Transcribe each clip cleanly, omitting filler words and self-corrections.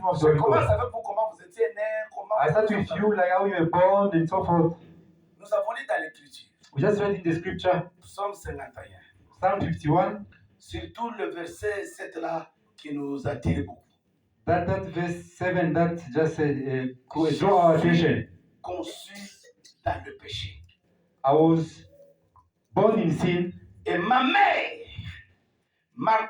baptism of the Je Holy commence Ghost. avec vous comment vous étiez né, comment I start with you, like how you were born and so forth. Nous avons lu dans l'Écriture, We just read in the scripture, Psaume 51, Psalm 51, surtout le verset 7 là qui nous attire beaucoup. that verse 7 that just draw our attention. Conçu dans le péché. I was born in sin, Et ma mère m'a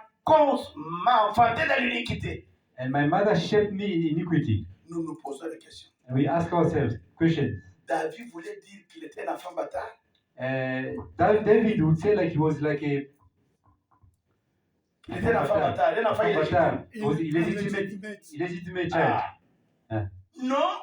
enfanté dans l'iniquité. and my mother shaped me in iniquity. Nous nous posons des questions. And we ask ourselves questions. David voulait dire qu'il était un enfant bâtard. David would say like he was like a Il était un enfant bâtard, un enfant illégitime. He was illegitimate child. Non.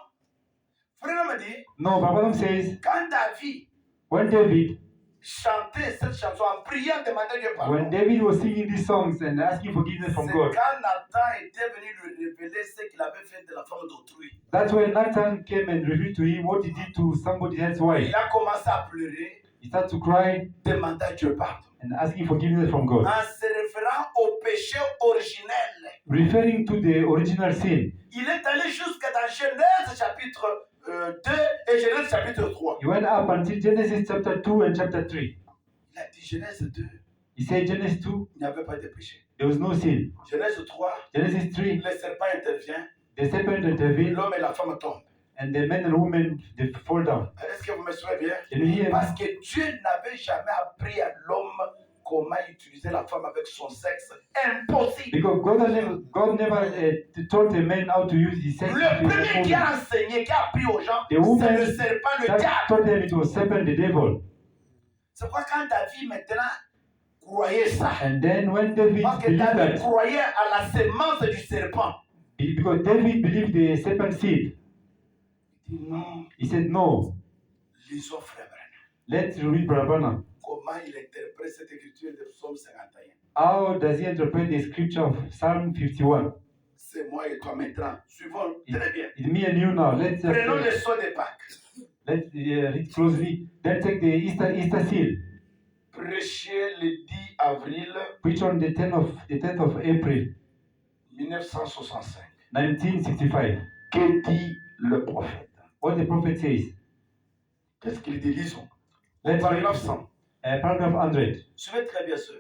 Frère me dit, No, Babylon says, quand David when David chantait cette chanson en priant, demandant Dieu pardon, When David was singing these songs and asking forgiveness from c'est God, quand Nathan était venu lui révéler ce qu'il avait fait de la femme d'autrui. that's when Nathan came and revealed to him what he did to somebody else's wife. Il a commencé à pleurer, He started to cry demandant Dieu pardon. and asking forgiveness from God, En se référant au péché originel. referring to the original sin. Il est allé jusqu'à dans Genèse chapitre 2 et Genèse chapitre 3. He went up until Genesis chapter 2 and chapter 3. Il a dit Genèse 2, He said Genesis 2, il n'y avait pas de péché. there was no sin. Genèse 3, Genesis 3, le serpent intervient, the serpent intervened l'homme et la femme tombent. and the man and woman they fall down. Est-ce que vous me suivez bien? Can you hear me? Parce que Dieu n'avait jamais appris à l'homme comment utiliser la femme avec son sexe. Impossible. Because God never taught a man how to use his sex. Le premier qui a enseigné, qui a appris aux gens, The woman c'est le serpent, le that diable. told them it was serpent, the devil. C'est pourquoi quand David maintenant croyait ça, And then when David parce que believed David that, croyait à la semence du serpent, because David believed the serpent seed, il dit non, he said, no, lisons frère Branham. let's read Brabana. Comment il interprète cette écriture de Psaume 51. How does he interpret the scripture of Psalm 51? C'est moi et toi maintenant. Suivons très bien. It's me and you now. Let's Prenons le saut de Pâques. read closely. Then take the Easter seal. Prêché le 10 avril Preach on the 10th of April, 1965. 1965. Que dit le prophète? What the prophet says. Qu'est-ce qu'il dit? Lisons. Let's read Paragraphe 100. paragraph 100. Suivez très bien ça.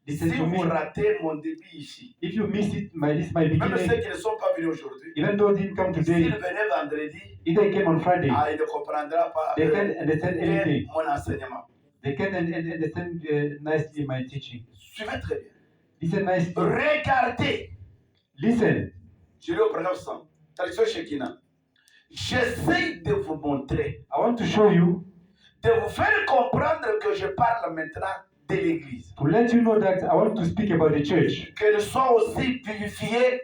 Listen Si to vous me. ratez mon début ici, If you miss it, this is my même ceux beginning. qui ne sont pas venus aujourd'hui, Even though it didn't come s'ils today, venaient vendredi, if they came on Friday, il ne comprendra pas they can't understand bien anything. mon enseignement. They can't understand nicely my teaching. Suivez très bien. Listen nicely. Regardez. Listen. Je lis au paragraphe 100. Traduction Shekinah. J'essaie de vous montrer, I want to show you, de vous faire comprendre que je parle maintenant de l'Église. to let you know that I want to speak about the church. Qu'elle soit aussi vivifiée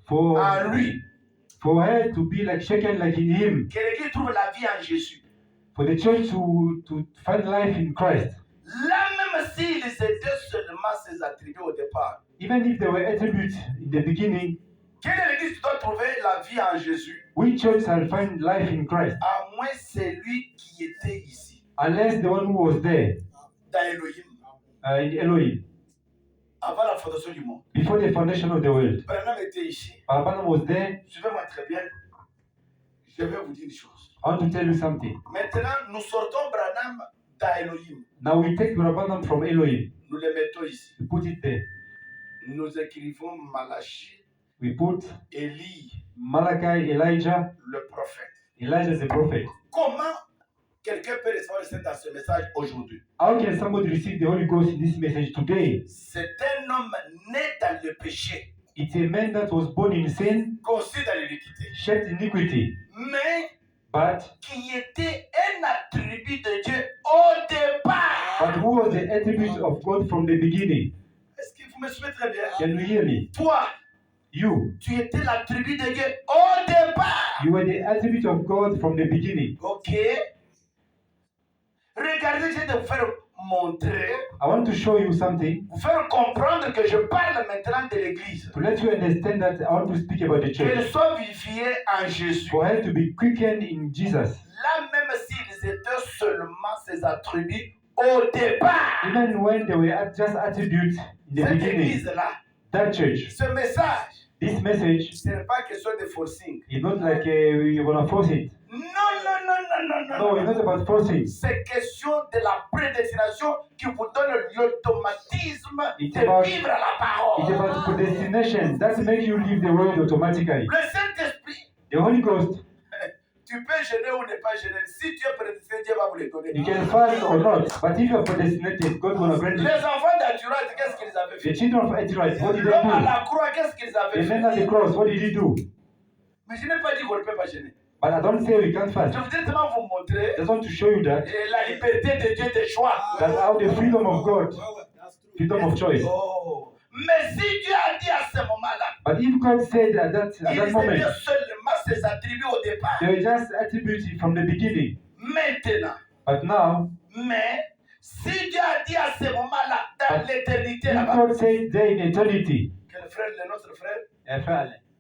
For en lui. her to be like shaken like in him. Que l'Église trouve la vie en Jésus. For the church to find life in Christ. Là, même s'ils étaient seulement ses attributs au départ, Even if there were attributes in the beginning, quelle église doit trouver la vie en Jésus? we church shall find life in Christ. À moins celui qui était ici, Unless the one who was there dans Elohim, in Elohim, avant la fondation du monde. before the foundation of the world. Branham était ici. Abraham was there. Suivez-moi très bien. Je vais vous dire une chose. I want to tell you something. Maintenant, nous sortons Branham dans Elohim. Now we take Abraham from Elohim. Nous le mettons ici. We put it there. Nous écrivons Malachie, We put Élie, Malachi, Elijah, le prophète. Elijah the prophet. Comment quelqu'un peut recevoir le Saint dans ce message aujourd'hui? How can somebody receive the Holy Ghost in this message today? C'est un homme né dans le péché, It's a man that was born in sin, conçu dans l'iniquité, shaped in iniquity, mais but qui était un attribut de Dieu au départ. who was the attribute of God from the beginning? Est-ce que vous me suivez très bien? Can you hear me? Toi, You tu étais l'attribut de Dieu au départ. were the attribute of God from the beginning. Ok? Regardez, je vais vous faire montrer, I want to show you something vous faire comprendre que je parle maintenant de l'Église. to let you understand that I want to speak about the Qu'elle church. soit vivifiée en Jésus. For her to be quickened in Jesus. Là, même s'ils étaient seulement ses attributs au départ. Even when they were just attributes in the Cette beginning, Église-là, that church, ce message, This message Ce n'est pas question de forcing. is not like you're gonna force it. Non, non, non, non, non, non. No, it's not about forcing. C'est question de la prédestination qui vous donne l'automatisme It's de about- vivre la It's parole. about predestination. That makes you live the word automatically. Le Saint-Esprit, The Holy Ghost, tu peux gêner ou ne pas gêner. Si tu es prédestiné, Dieu va vous les donner. you can fast or not, but if you're predestinated, God will grant Les it. enfants d'Aturate, qu'est-ce qu'ils avaient The fait? children of Israel, what did they L'homme à do? la croix, qu'est-ce qu'ils avaient The men at the fait? cross, what did he do? Mais je n'ai pas dit qu'on ne peut pas gêner. But I don't say we can't fast. Je voudrais seulement vous montrer I just want to show you that la liberté de Dieu de choix. that's how the freedom of God, freedom of choice. Oh. Mais si Dieu a dit à ce moment-là, But if God said at that il moment, était seulement ses attributs au départ. they were just attributed from the beginning. Maintenant, But now, mais si Dieu a dit à ce moment-là, dans l'éternité if là-bas, God said there in eternity, que le frère, le notre frère,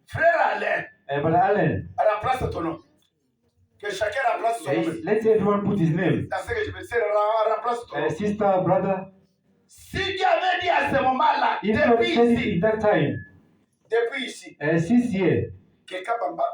Frère Alain, Brother Allen, remplace ton nom. Que chacun remplace son nom. let's everyone put his name. Dans ce que je veux dire, remplace ton nom. Sister, brother, Si Dieu avait dit à ce moment-là, if God depuis said it ici, in that time, depuis ici, since here, que Kabamba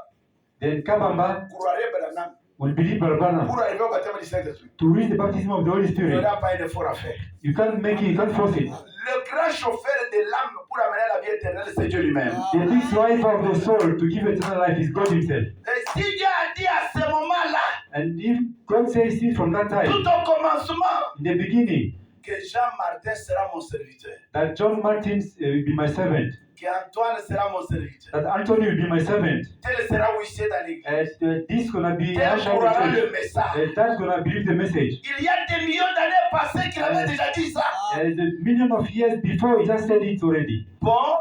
then Kabamba croirait Branham will believe Brother pour arriver au baptême du Saint-Esprit. to reach the baptism of the Holy Il n'y Spirit. aura pas un effort à faire. You can't make it, you can't force it. Le grand chauffeur de l'âme pour amener la vie éternelle, c'est Dieu lui-même. The big driver of the soul to give eternal life is God Himself. Et si Dieu a dit à ce moment-là, And if God says it from that time, tout au commencement, in the beginning, que Jean-Martin sera mon serviteur, that John Martin will be my servant, que Antoine sera mon serviteur, that Anthony will be my servant, tel sera huissier dans l'église, and this gonna be tel usher in croira the le church, message. that's gonna believe the message. Il y a des millions d'années passées qu'il avait déjà dit ça. The million of years before, he just said it already. Bon,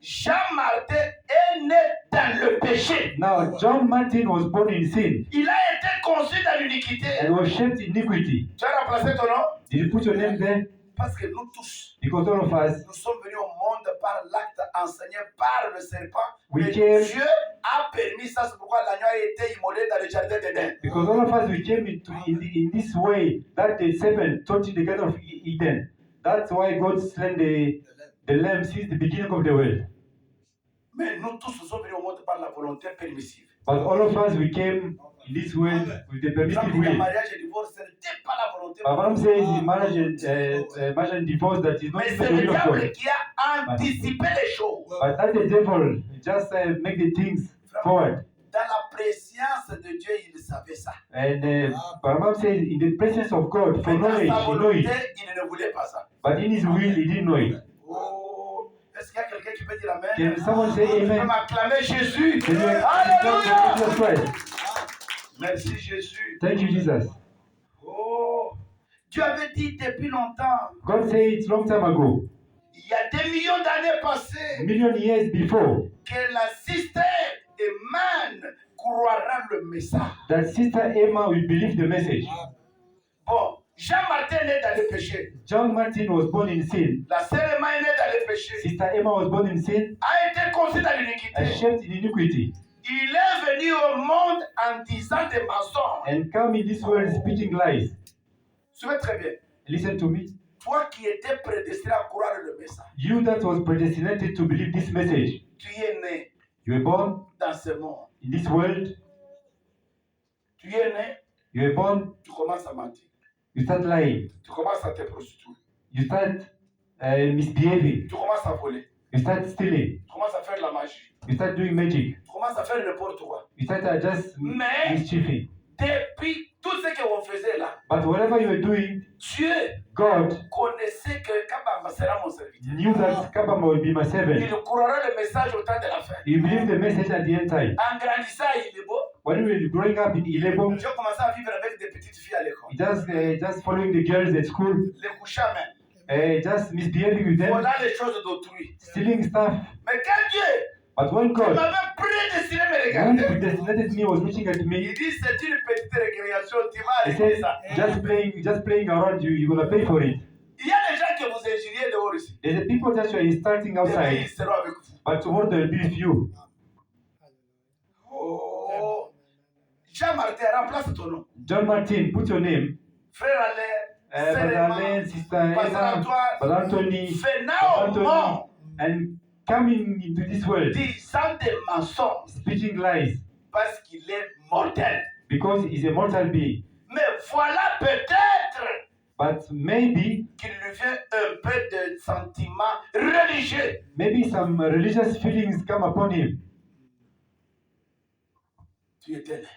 Jean-Martin est né dans le péché. Now, John Martin was born in sin Il a été conçu dans l'iniquité. and was shaped in iniquity. Tu as remplacé ton nom? Did you put your name there? Parce que nous tous, Because all of us, nous sommes venus au monde par l'acte enseigné par le serpent. We Mais came- Dieu a permis ça, c'est pourquoi l'agneau a été immolé dans le jardin d'Éden. because all of us, we came in this way that the serpent taught in the Garden of Eden. That's why God slain the lamb since the beginning of the world. Mais nous tous, nous sommes venus au monde par la volonté permissive. But all of us, we came in this world with the Quand permissive il y a will. mariage et divorce, ce n'était pas la volonté Abraham says in marriage and divorce that is not mais the c'est will le of diable God. qui a anticipé les choses. But that the devil just make the things forward. Dans la préscience de Dieu, il savait ça. And Abraham says in the presence of God, for Mais dans knowledge, sa he know volonté, it. il ne voulait pas ça. But in his will, he didn't know it. Oh, est-ce qu'il y a quelqu'un qui peut dire amen? Can someone say Tu peux amen? m'acclamer Jésus. Can you Alléluia. Jesus Christ? Merci Jésus. Thank you, Jesus. Oh, Dieu avait dit depuis longtemps, God said it long time ago, il y a des millions d'années passées, million years before, que la sister Emmanuel croira le message. that Sister Emma will believe the message. Bon, Jean-Martin est né dans le péché. John Martin was born in sin. La sœur Emma est née dans le péché. Sister Emma was born in sin A été conçue dans and l'iniquité. shaped in iniquity. Il est venu au monde en disant des mensonges. And come in this world speaking lies. Suivez très bien. Listen to me. Toi qui étais prédestiné à croire le message, You that was predestinated to believe this message. tu es né You were born dans ce monde. in this world. Tu es né, You were born. tu commences à mentir. You start lying. Tu commences à te prostituer. You start misbehaving. Tu commences à voler. You start stealing. Tu commences à faire de la magie. You start doing magic. Tu commences à faire n'importe quoi. You start just Mais- mischieving. Depuis tout ce qu'on faisait là, But whatever you were doing, Dieu God connaissait que Kabamba sera mon serviteur. knew that Kabama will be my Il servant. croira le message au temps de la fin. He believed the message at the end time. En grandissant, il est beau. When we were growing up in Ilebo, J'ai commencé à vivre avec des petites filles à l'école. just following the girls at school, Les couchants même. just misbehaving with them, Voilà les choses d'autrui. stealing stuff. Mais quand Dieu But when God, m'avait prédestiné à me when regarder, predestinated me, was looking at me, il dit c'est une petite récréation, tu vas he arrêter said, ça. just playing around you, you're gonna pay for it. Il y a des gens que vous injuriez dehors ici. There's the people that you are starting Demain, outside, ils seront avec vous. but tomorrow they'll be with you. Oh. Jean-Martin, remplace ton nom. John Martin, put your name. Frère Alain, Sœur Brother Emma, Alain, Sister Pastor Emma, Antoine, Brother Anthony, Phénomène. and coming into this world, disant des mensonges, speaking lies, parce qu'il est mortel. because he's a mortal being. Mais voilà peut-être But maybe qu'il lui vient un peu de sentiments religieux. maybe some religious feelings come upon him. Tu étais né,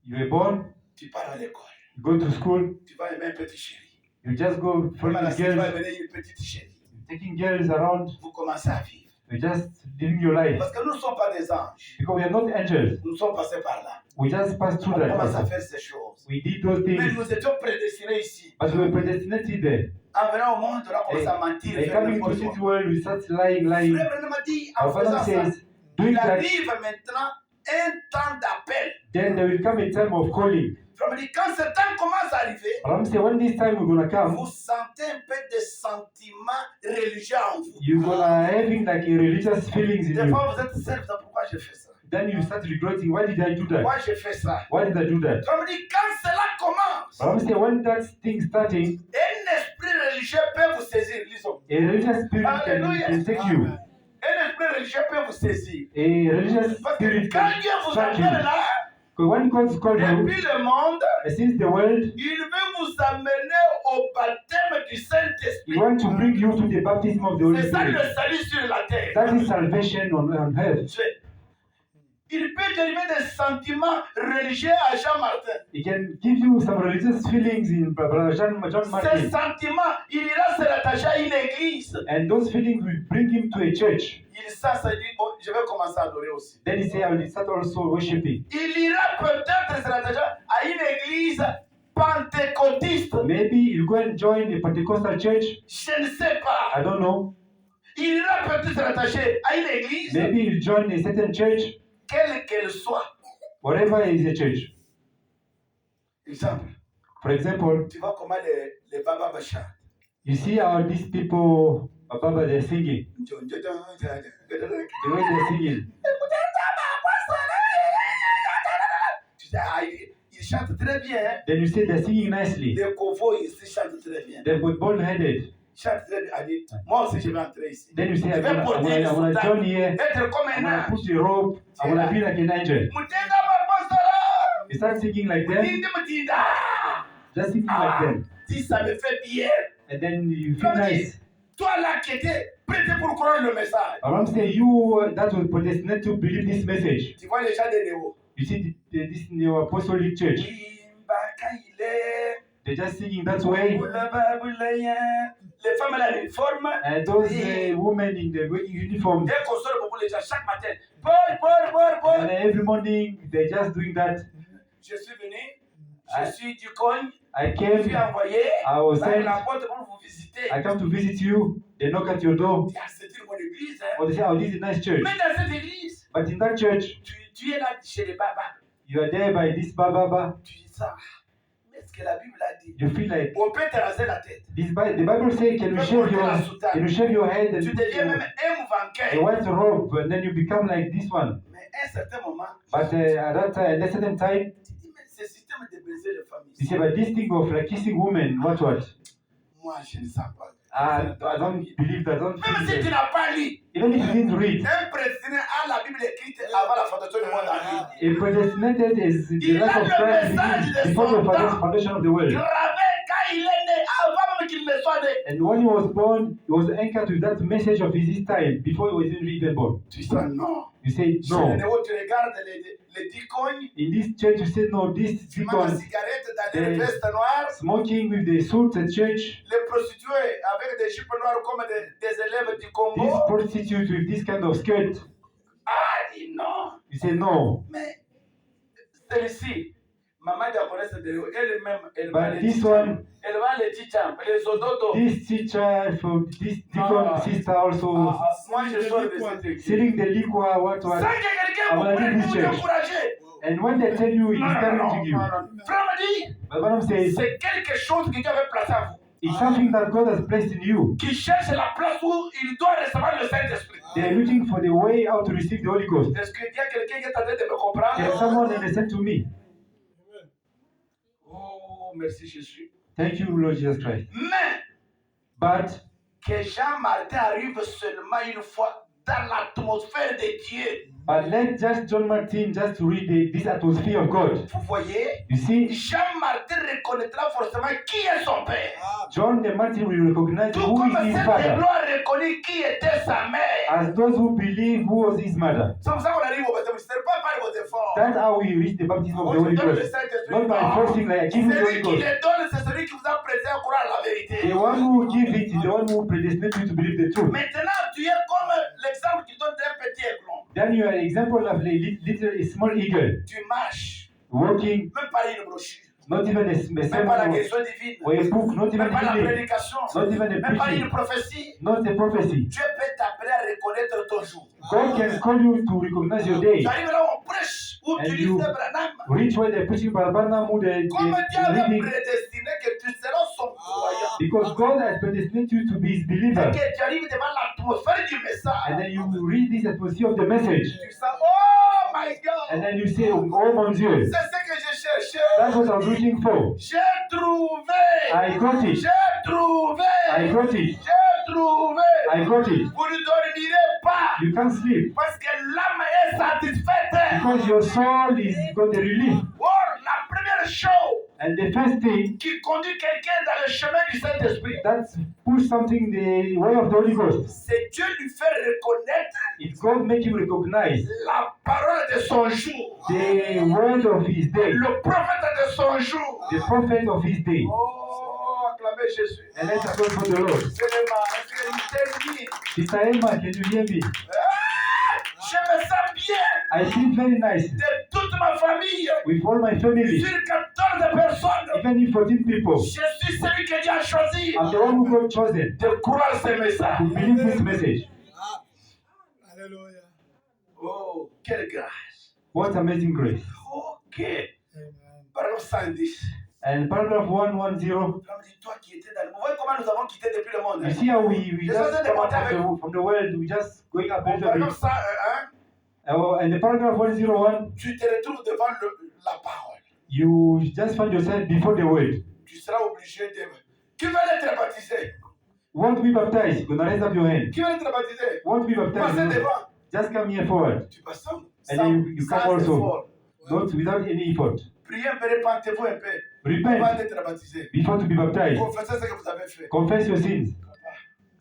You were born, tu pars à l'école, you go to school, tu vas aimer un petit chéri. you just go Comme à la following tu vas girls, aimer une petite chérie. taking girls around, Vous commencez à vivre. you're just living your life. Parce que nous ne sommes pas des anges. Because we are not angels. Nous sommes passés par là. We just passed through On that commence à process. faire ces choses. We did those Mais things, nous étions prédestinés ici. but we were predestinated there. En venant au monde, on a commencé à mentir. And faire coming to n'importe this quoi. world, we start lying. Frère Branham m'a dit, en Our faisant Father ça, says, doing il that, arrive maintenant un temps d'appel. then there will come a time of calling. Frère m'a dit, quand ce temps commence à arriver, But I'm saying, when this time we're gonna come, vous sentez un peu de sentiments religieux en vous. you're gonna having like a religious feelings in Des you. fois, vous êtes seul, pourquoi j'ai fait ça? Then you start regretting, why did I do that? Pourquoi j'ai fait ça? Why did I do that? Frère m'a dit, quand cela commence, But I'm saying, when that thing starting, un esprit religieux peut vous saisir. Lisons. a religious spirit can take you. Un esprit religieux peut vous saisir. A religious Parce que spirit quand can Dieu vous strike you. appelle là, Because when God called you, depuis le monde, since the world, il veut vous amener au baptême du Saint-Esprit. He wants to bring you to the baptism of the Holy C'est ça le Spirit. salut sur la terre. That is salvation on earth. Il peut dériver des sentiments religieux à Jean-Martin. He can give you some religious feelings in Brother John Ces Martin. sentiments, il ira se rattacher à une église. And those feelings will bring him to a church. Il sent, ça dit, oh, je vais commencer à adorer aussi. Then he say, I will start also worshiping. Il ira peut-être se rattacher à une église pentecôtiste. Maybe he'll go and join a Pentecostal church. Je ne sais pas. I don't know. Il ira peut-être se rattacher à une église, Maybe he'll join a certain church, quelle qu'elle soit. whatever is a church. Exemple, For example, tu vois comment les babas chantent. you see how these people, Baba, they're singing. The way they're singing. Tu sais, ah, ils chantent très bien. Hein? Then you say they're singing nicely. Les Kovo ici chantent très bien. They're bald-headed. Ils chantent très bien. Elle dit, moi aussi, je vais entrer ici. Then you say, Je I vais porter une wanna soutane, join here. être comme I un wanna ange. put the rope. I wanna be like an angel. Mutenga mapastora. You start singing like them, Mutinda mutinda. just singing like them. Si ça me fait bien. And then you feel nice. Toi là qui étais prêté pour croire le message. But I'm saying you that was predestined to believe this message. Tu vois les gens de Néo. You see this new apostolic church. Wimba quand il est. They're just singing that way. Les femmes à l'uniforme. And those women in the uniform, Dès qu'on sort beaucoup les gens chaque matin. and every morning they're just doing that. Je suis venu. Je suis du coin. I Je came, suis envoyé. I was Dans sent, la porte pour vous visiter. I come to visit you. They knock at your door. C'est une bonne église. Hein? Or they say, oh, this is a nice church. Mais dans cette église, But in that church, tu es là chez les babas. you are there by this Baba. Tu dis ça. Mais ce que la Bible a dit. You feel like On peut te raser la tête. the Bible says, can you shave your head and Tu put deviens même your, un a vainqueur. white robe, and then you become like this one. Mais à un certain moment, But at that time, at a certain time, tu dis, mais ce système de baiser les familles. you say, but this thing of like kissing women, what? Moi, je ne sens pas. I don't believe that. I don't Même si feel tu that. n'as pas lu, Even if you didn't read, un prédestiné a la Bible écrite avant la fondation du monde en ligne. a predestinated is the Il life a of le Christ message de before son the temps. foundation of the world. Gravé quand il est né, avant même qu'il ne soit né. And when he was born, he was anchored with that message of his time before he was even born. Tu dis non. You say, Sur le no. néo, tu regardes les dicognes, In this church, you say, no, this fumant la deacons cigarette dans des vestes noires, smoking with the suits at church, les prostituées avec des jupes noires comme des élèves du these Congo. prostitutes with this kind of skirt. Ah, dis non. You say, no. Mais celle-ci, maman diaconesse de Léo, elle-même, elle va But les this one, elle va les chicham, les ododo. this teacher, from this deacon sister also Moi, je sors de cette église. selling the liquor, what. Sans que quelqu'un I vous wanna prenne leave pour this vous church. encourager. And when they tell you, it's coming to you. Frère me dit, But what I'm saying, c'est quelque chose que Dieu avait placé en vous. it's something that God has placed in you. Qui cherche la place où il doit recevoir le Saint-Esprit. They're looking for the way out to receive the Holy Ghost. Est-ce qu'il y a quelqu'un qui est en train de me Can comprendre? someone understand to me? Oh, merci Jésus. Thank you, Lord Jesus Christ. Mais But que Jean-Martin arrive seulement une fois dans l'atmosphère de Dieu. But let just John Martin just read this atmosphere of God. Vous voyez, You see, Jean-Martin reconnaîtra forcément qui est son père. John the Martin will recognize Tout who comme is his Saint father, Éloi reconnaît qui était sa mère. as those who believe who was his mother. C'est comme ça qu'on arrive au baptême. Ce n'est pas par vos efforts. That's how we reach the baptism of Moi, the je Holy donne le Ghost. Saint-Esprit. Not by Non. forcing, like giving the Celui Holy qui Ghost. les donne, c'est celui qui vous a prêté à croire la vérité. The one who gives it is the one who predestinates you to believe the truth. Maintenant, tu es comme l'exemple qu'il donne d'un petit aiglon. Then you are an example of a small eagle Tu marches, walking, même pas une brochure, not even a même pas la sermon guérison divine, or a book, not even même pas la healing, prédication, not even a même pas preaching, une prophétie. not a prophecy. Dieu peut t'appeler à reconnaître ton jour. God can call you to recognize your day. Tu arrives là où on prêche, où And tu lis you Branham. reach where they're preaching Barabana, who they Comme Dieu avait reading, prédestiné que tu seras son croyant. because God has predestinated you to be his Et believer. que tu arrives devant l'atmosphère du And message. then you read this atmosphere of the message. Tu sens, oh my And God, then you say, oh mon Dieu, c'est ce que je cherchais. that's what I'm looking for. J'ai trouvé. I got it. J'ai trouvé. I got it. J'ai trouvé. I got it. Vous ne dormirez pas. You can't sleep Parce que l'âme est satisfaite. because your soul is got a relief. Or, la première chose And the first thing qui conduit quelqu'un dans le chemin du Saint-Esprit, that's push something the way of the Holy Ghost. c'est Dieu lui faire reconnaître It's God make him recognize la parole de son jour. the word of his day, Le prophète de son jour. the prophet of his day. Oh, acclamez Jésus. And let's applaud for the Lord. Seulement, est-ce qu'il termine? Sister Emma, can you hear me? Je me sens bien I feel very nice de toute ma famille. with all my family, Sur 14 personnes, even if 14 people. je suis celui que Dieu a choisi I'm the one who got chosen de croire ce to message. believe this message. Alléluia. Oh, quelle grâce. What amazing grace. Ok. Amen. Paragraphe 110. And paragraph 110, Comme dit, toi qui étais dans le monde. Vous voyez comment nous avons quitté depuis le monde. you Hein? see how we just come out from the world, we just going up a Au little paragraphe bit. 101, And the paragraph 101, tu te retrouves devant la parole. you just find yourself before the word. Tu seras obligé de... Qui veut être baptisé? Want to be baptized? Gonna raise up your hand. Qui veut être baptisé? Want to be Passez baptized? devant. Just come here forward. Tu passes sans, And sans, you come sans also. effort. Not without any effort. Priez un peu, repentez-vous un peu. Avant Repent d'être baptisé. before to be baptized. Confessez ce que vous avez fait. Confess your sins.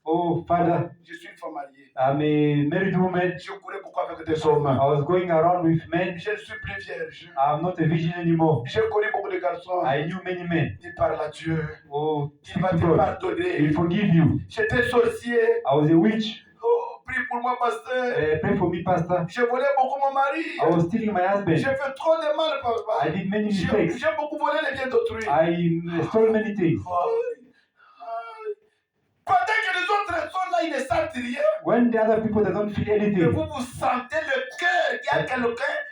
Oh, Father, Je suis une femme mariée. I'm a married woman. Je courais beaucoup avec des hommes. I was going around with men. Je ne suis plus vierge. I'm not a virgin anymore. J'ai connu beaucoup de garçons. I knew many men. Dis parle à Dieu. Oh, Il speak va to te God. pardonner. He'll forgive you. J'étais sorcier. I was a witch. Oh, prie pour moi, pasteur. Pray for me, Pastor. Je volais beaucoup mon mari. I was stealing my J'ai husband. fait trop de mal, I papa. did many J'ai mistakes. beaucoup volé les biens d'autrui. I stole many things. Pendant que les autres sont là, ils ne sentent rien. When the other people that don't feel Mais anything, vous sentez le cœur. Il y a quelqu'un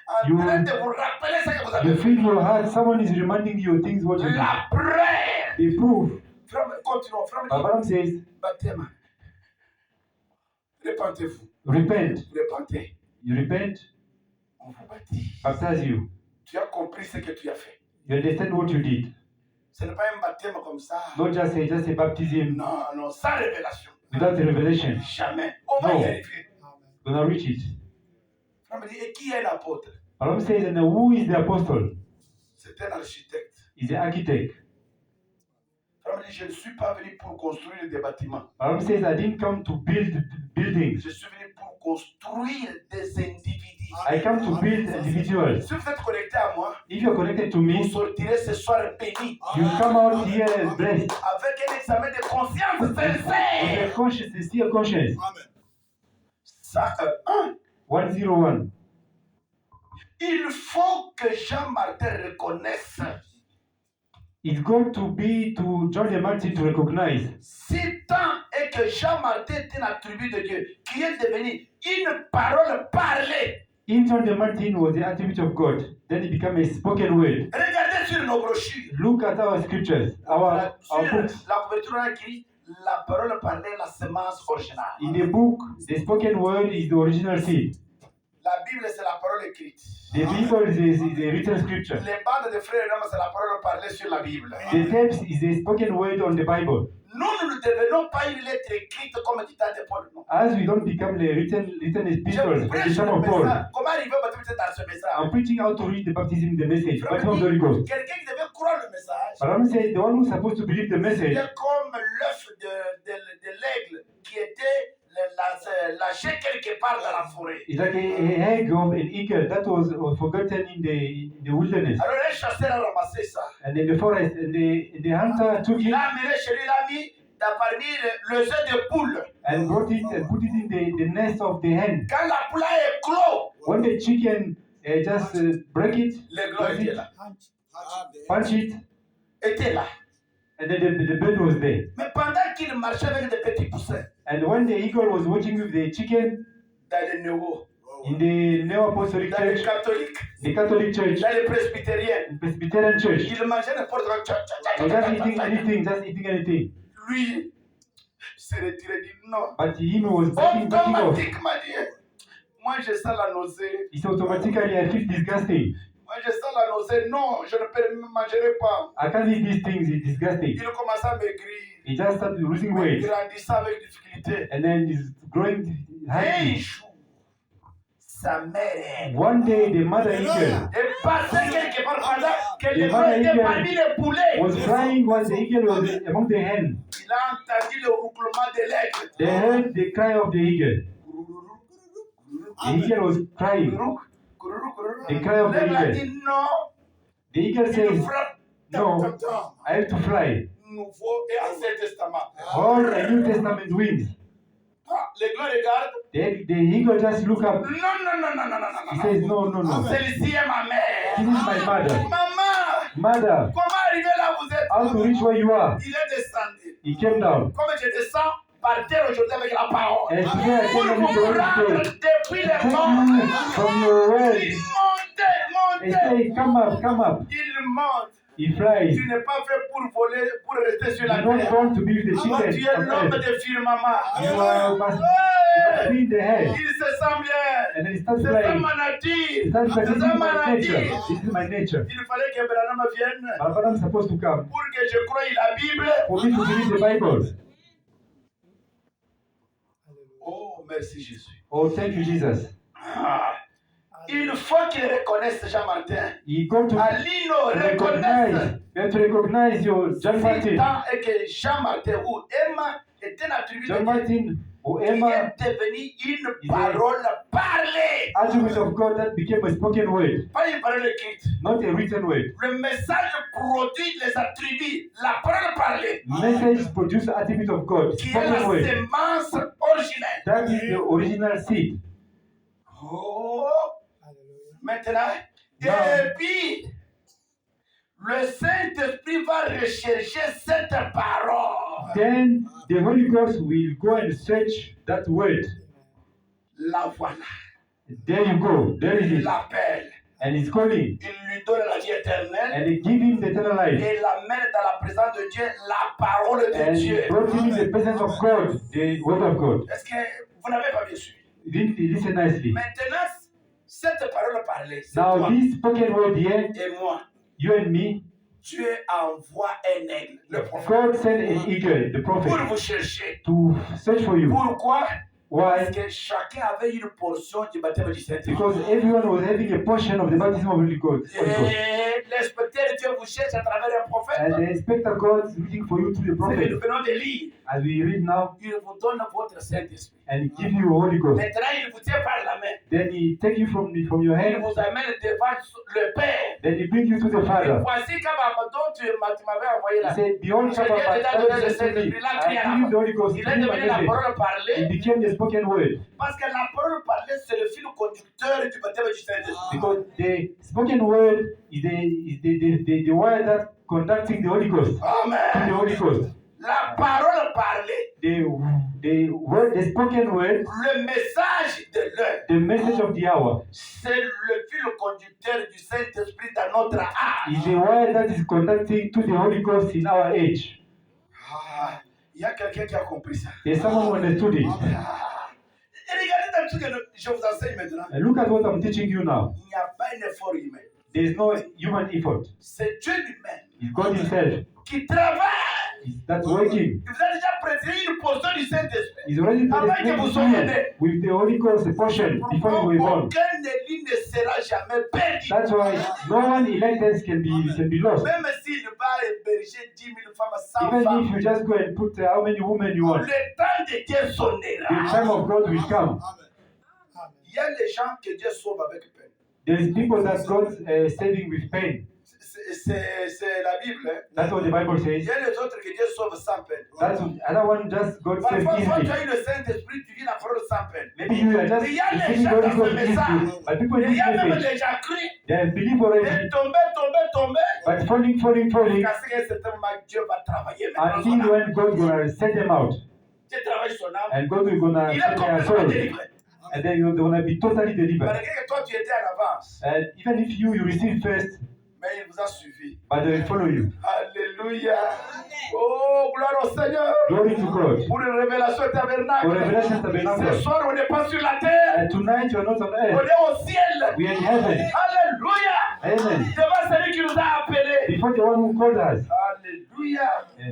en You- train de vous rappeler ce que vous avez you fait. feel your heart. Someone is reminding you of things what you did. La prière. The proof. Frère, continuons. Frère, Abraham says, baptême. Repentez-vous. repent. Repentez. You repent, On vous baptise. baptize you. Tu as compris ce que tu as fait. You understand what you did. Ce n'est pas un baptême comme ça. Not just a baptism Non, non, sans révélation. without the revelation. Jamais. On va No. y arriver. Gonna reach it. Frère me dit, et qui est l'apôtre? Abraham says, and who is the apostle? C'est un architecte. He's the architect. Frère me dit, je ne suis pas venu pour construire des bâtiments. Abraham says, I didn't come to build buildings. Je suis venu pour construire des individus. I come to build individuals. Si vous êtes connecté à moi, If you're connected to vous me, sortirez ce soir béni. you come out here blessed. Avec un examen de conscience With sincère. a conscience, sincere conscience. Amen. Ça, 101. il faut que Jean-Martin reconnaisse It's going to be to John the Martin to recognize si tant est que Jean-Martin est un attribut de Dieu qui est devenu une parole parlée. if John the Martin was the attribute of God, then it became a spoken word. Regardez sur nos brochures. Look at our scriptures, our Sur books. la couverture, on a écrit la parole parlée, la semence originale. In the book, the spoken word is the original seed. La Bible, c'est la parole écrite. The Bible is a written scripture. Les bandes de frères et d'hommes, c'est la parole parlée sur la Bible. The text is a spoken word on the Bible. Nous ne devenons pas une lettre écrite comme dit de Paul. Non. As we don't become the written epistles, Je the prêche Son le of Paul. message. Comment arriver au baptême dans ce message? I'm preaching how to read the baptism, the message, baptism of the Holy Ghost. Quelqu'un qui devait croire le message, But I'm saying the one who's supposed to believe the message c'est comme l'œuf de l'aigle qui était lâché quelque part dans la forêt. is like a egg of an eagle that was forgotten in the wilderness. Alors un chasseur a ramassé ça. And in the forest, and the hunter took Il it l'a amené chez lui, il l'a mis parmi le œuf de poule. and brought it and put it in the nest of the hen. Quand la poule a éclos, When the chicken just break it, l'aiglon était là. punch it, Était là. and then the bird was there. Mais pendant qu'il marchait avec des petits poussins And when the eagle was watching with the chicken dans les néo, in the Neo-Apostolic dans les Church, catholiques, the Catholic Church, dans les presbytériens, the Presbyterian Church, il mangeait n'importe quoi. they just eating anything. Lui, il s'est retiré, dit non. But him was backing off. Automatiquement dit, moi je sens la nausée. It's automatically I feel disgusting. Moi je sens la nausée. Non, je ne mangerai pas. I can't eat these things. It's disgusting. Il commence à maigrir. He just started losing weight, Grandissant avec difficulté. and then he's growing Un happy. jour, sa mère One day, the mother eagle est passée quelque part pendant que Les les mother était eagle parmi les poulets. was flying while the eagle was among the hen. Il a entendu le roucoulement de l'aigle. They heard the cry of the eagle. The eagle was crying. The cry of the L'aigle a eagle. dit non. The eagle Il says, frappe. "No, I have to fly." Nouveau et Ancien Testament. All the New Testament wings. Ah, l'aigle regarde. The eagle just look up. Non, non, non, non, non, non, He non. says, "No, no, no. Celle-ci est ma This mère. is my mother. Maman, Mother, comment arriver là où vous êtes? how to reach where you are?" Il est descendu. He came down. Comme je descends par terre aujourd'hui avec la parole. And today I Pour came vous to the Holy rendre Spirit. depuis les Take you morts. from your Il way. monte, He monte. say, "Come up, come up." Il monte. He flies. Tu n'es pas fait pour voler, pour rester sur la You don't terre. want to be with the Toi, tu chicken es on l'homme earth. de firmament. You must be in the head. Il se sent bien. And then he starts C'est ça flying. ma He nature. starts like, C'est "This ça is ma my nature. nature. This is my nature." Il fallait que Branham vienne But I'm supposed to come pour que je croie la Bible. for me to believe the Bible. Oh, merci Jésus. Oh, thank you, Jesus. Ah. Il faut qu'il reconnaisse Jean-Martin. You got to Alino recognize. reconnaisse. You have to recognize your John Si Martin. tant est que Jean-Martin ou Emma était un attribut John de Martin or qui Emma, est devenu une Il est- parole parlée. attribute of God that became a spoken word, Pas une parole écrite. not a written word. Le message produit les attributs, la parole parlée, Message produce attribute of God, qui est la spoken word. semence originelle. That is the original seed. Oh, maintenant, Non. et puis, le Saint-Esprit va rechercher cette parole. Then the Holy Ghost will go and search that word. La voilà. There you go. There it Il is. l'appelle. And he's calling. Il lui donne la vie éternelle. And he give him the eternal life. Et l'amène dans la présence de Dieu, la parole de And Dieu. brought him in the presence of God, the word of God. Est-ce que vous n'avez pas bien suivi? Didn't he listen nicely? Maintenant, cette parole parlée, c'est Now toi this spoken word here, et moi. you and me, Dieu envoie un aigle, le prophète, God sent an eagle, the pour prophet, vous chercher. to search for you. Pourquoi? Why? Parce que chacun avait une portion du baptême du Saint-Esprit. Because everyone was having a portion of the baptism of Holy Ghost. Et l'inspecteur de Dieu vous cherche à travers un prophète. And the inspector God is looking for you through the C'est que prophet. nous venons de lire. As we read now, Il vous donne votre Saint-Esprit. and he give you Holy Ghost. Maintenant, il vous tient par la main. Then he take you from your Il hand. vous amène devant le Père. Then he bring you to the Et Father. voici comme dont tu m'avais envoyé He là. said, "Behold, Je viens de t'adonner le Saint-Esprit. Là, I give you the Holy Ghost. il Give est you my devenu la message." parole parlée. It became the spoken word. Parce que la parole parlée, c'est le fil conducteur du baptême du Saint-Esprit. Because the spoken word is the word that conducting the Holy Ghost to the Amen. Holy Ghost. La parole parlée, The word, the spoken word, le message de l'heure, the message of the hour, c'est le fil conducteur du Saint-Esprit dans notre âge. is the word that is conducting to the Holy Ghost in our age. Ah, il y a quelqu'un qui a compris ça. There's someone who understood it. Ah. Et regardez dans Regardez ce que je vous enseigne maintenant. And look at what I'm teaching you now. Il n'y a pas un effort humain. There is no human effort. C'est Dieu lui-même It's God Himself. qui travaille. That's working. Il vous a déjà prédestiné une portion du Saint-Esprit. He's already predestined you with the Holy Ghost, the portion, before you were born. Aucun élu ne sera jamais perdu. That's why no one elected can be lost. Même s'il va héberger 10 000 femmes, 100 Even femmes, if you just go and put how many women you want, le temps de Dieu the sonnera. time of God will come. Il y a des gens que Dieu sauve avec peine. There's people that God saving with pain. C'est la Bible. Hein? That's what the Bible Il says. y a les autres que Dieu sauve sans peine. That's another one just God saved Parfois, quand tu easily. as eu le Saint-Esprit, tu vis la parole sans peine. Maybe you are just Mais il y a les receiving gens Holy dans Ghost ce easily, message. but people in Il y this a même message, déjà cru. they have believed Et already, tomber. but falling, Parce qu'à un certain moment, Dieu va travailler maintenant son until âme. when God gonna set them out, Dieu travaille son âme. and God will gonna Il est set their complètement soul, délivré. and then they're gonna be totally delivered. Malgré que toi, tu étais en avance. And even if you receive first, Mais il vous a suivi. but they will follow you. Alléluia. Oh, gloire au Seigneur. Glory to God. Pour une révélation tabernacle. For Revelation Ce Tabernacle. soir, on n'est pas sur la terre. And tonight you are not on On earth. est au ciel. We are in heaven. Alléluia. Amen. Devant celui qui nous a appelés. Before the one who called us. Alléluia. Yeah.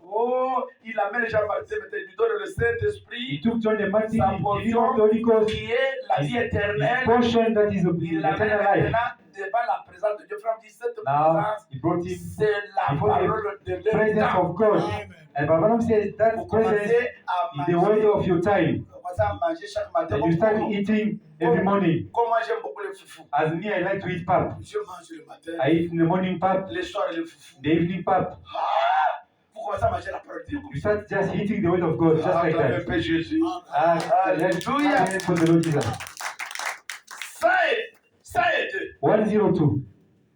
Oh, il amène Jean-Baptiste, mais il lui donne le He Saint-Esprit, took John the Baptist, sa he gave him the Holy portion Ghost, qui est la vie his éternelle. portion that is Il l'amène eternal life. maintenant devant la présence de Dieu. Frère, dit cette Now présence, he brought him c'est la before parole de the presence l'état. of God. And Balaam says that Vous presence commencez à is the word manger. of your time. Vous commencez à manger chaque matin. And you start eating every morning. Comme moi, j'aime beaucoup les foufous. As me, I like to eat pap. Je mange le matin, I eat in the morning pap, le soir les foufous. the evening pap. Vous commencez à manger la parole de Dieu. You start just eating the word of God, just like Acclamez that. Père Jésus. Let's Hallelujah. pray for the Lord Jesus. Ça est deux. 102.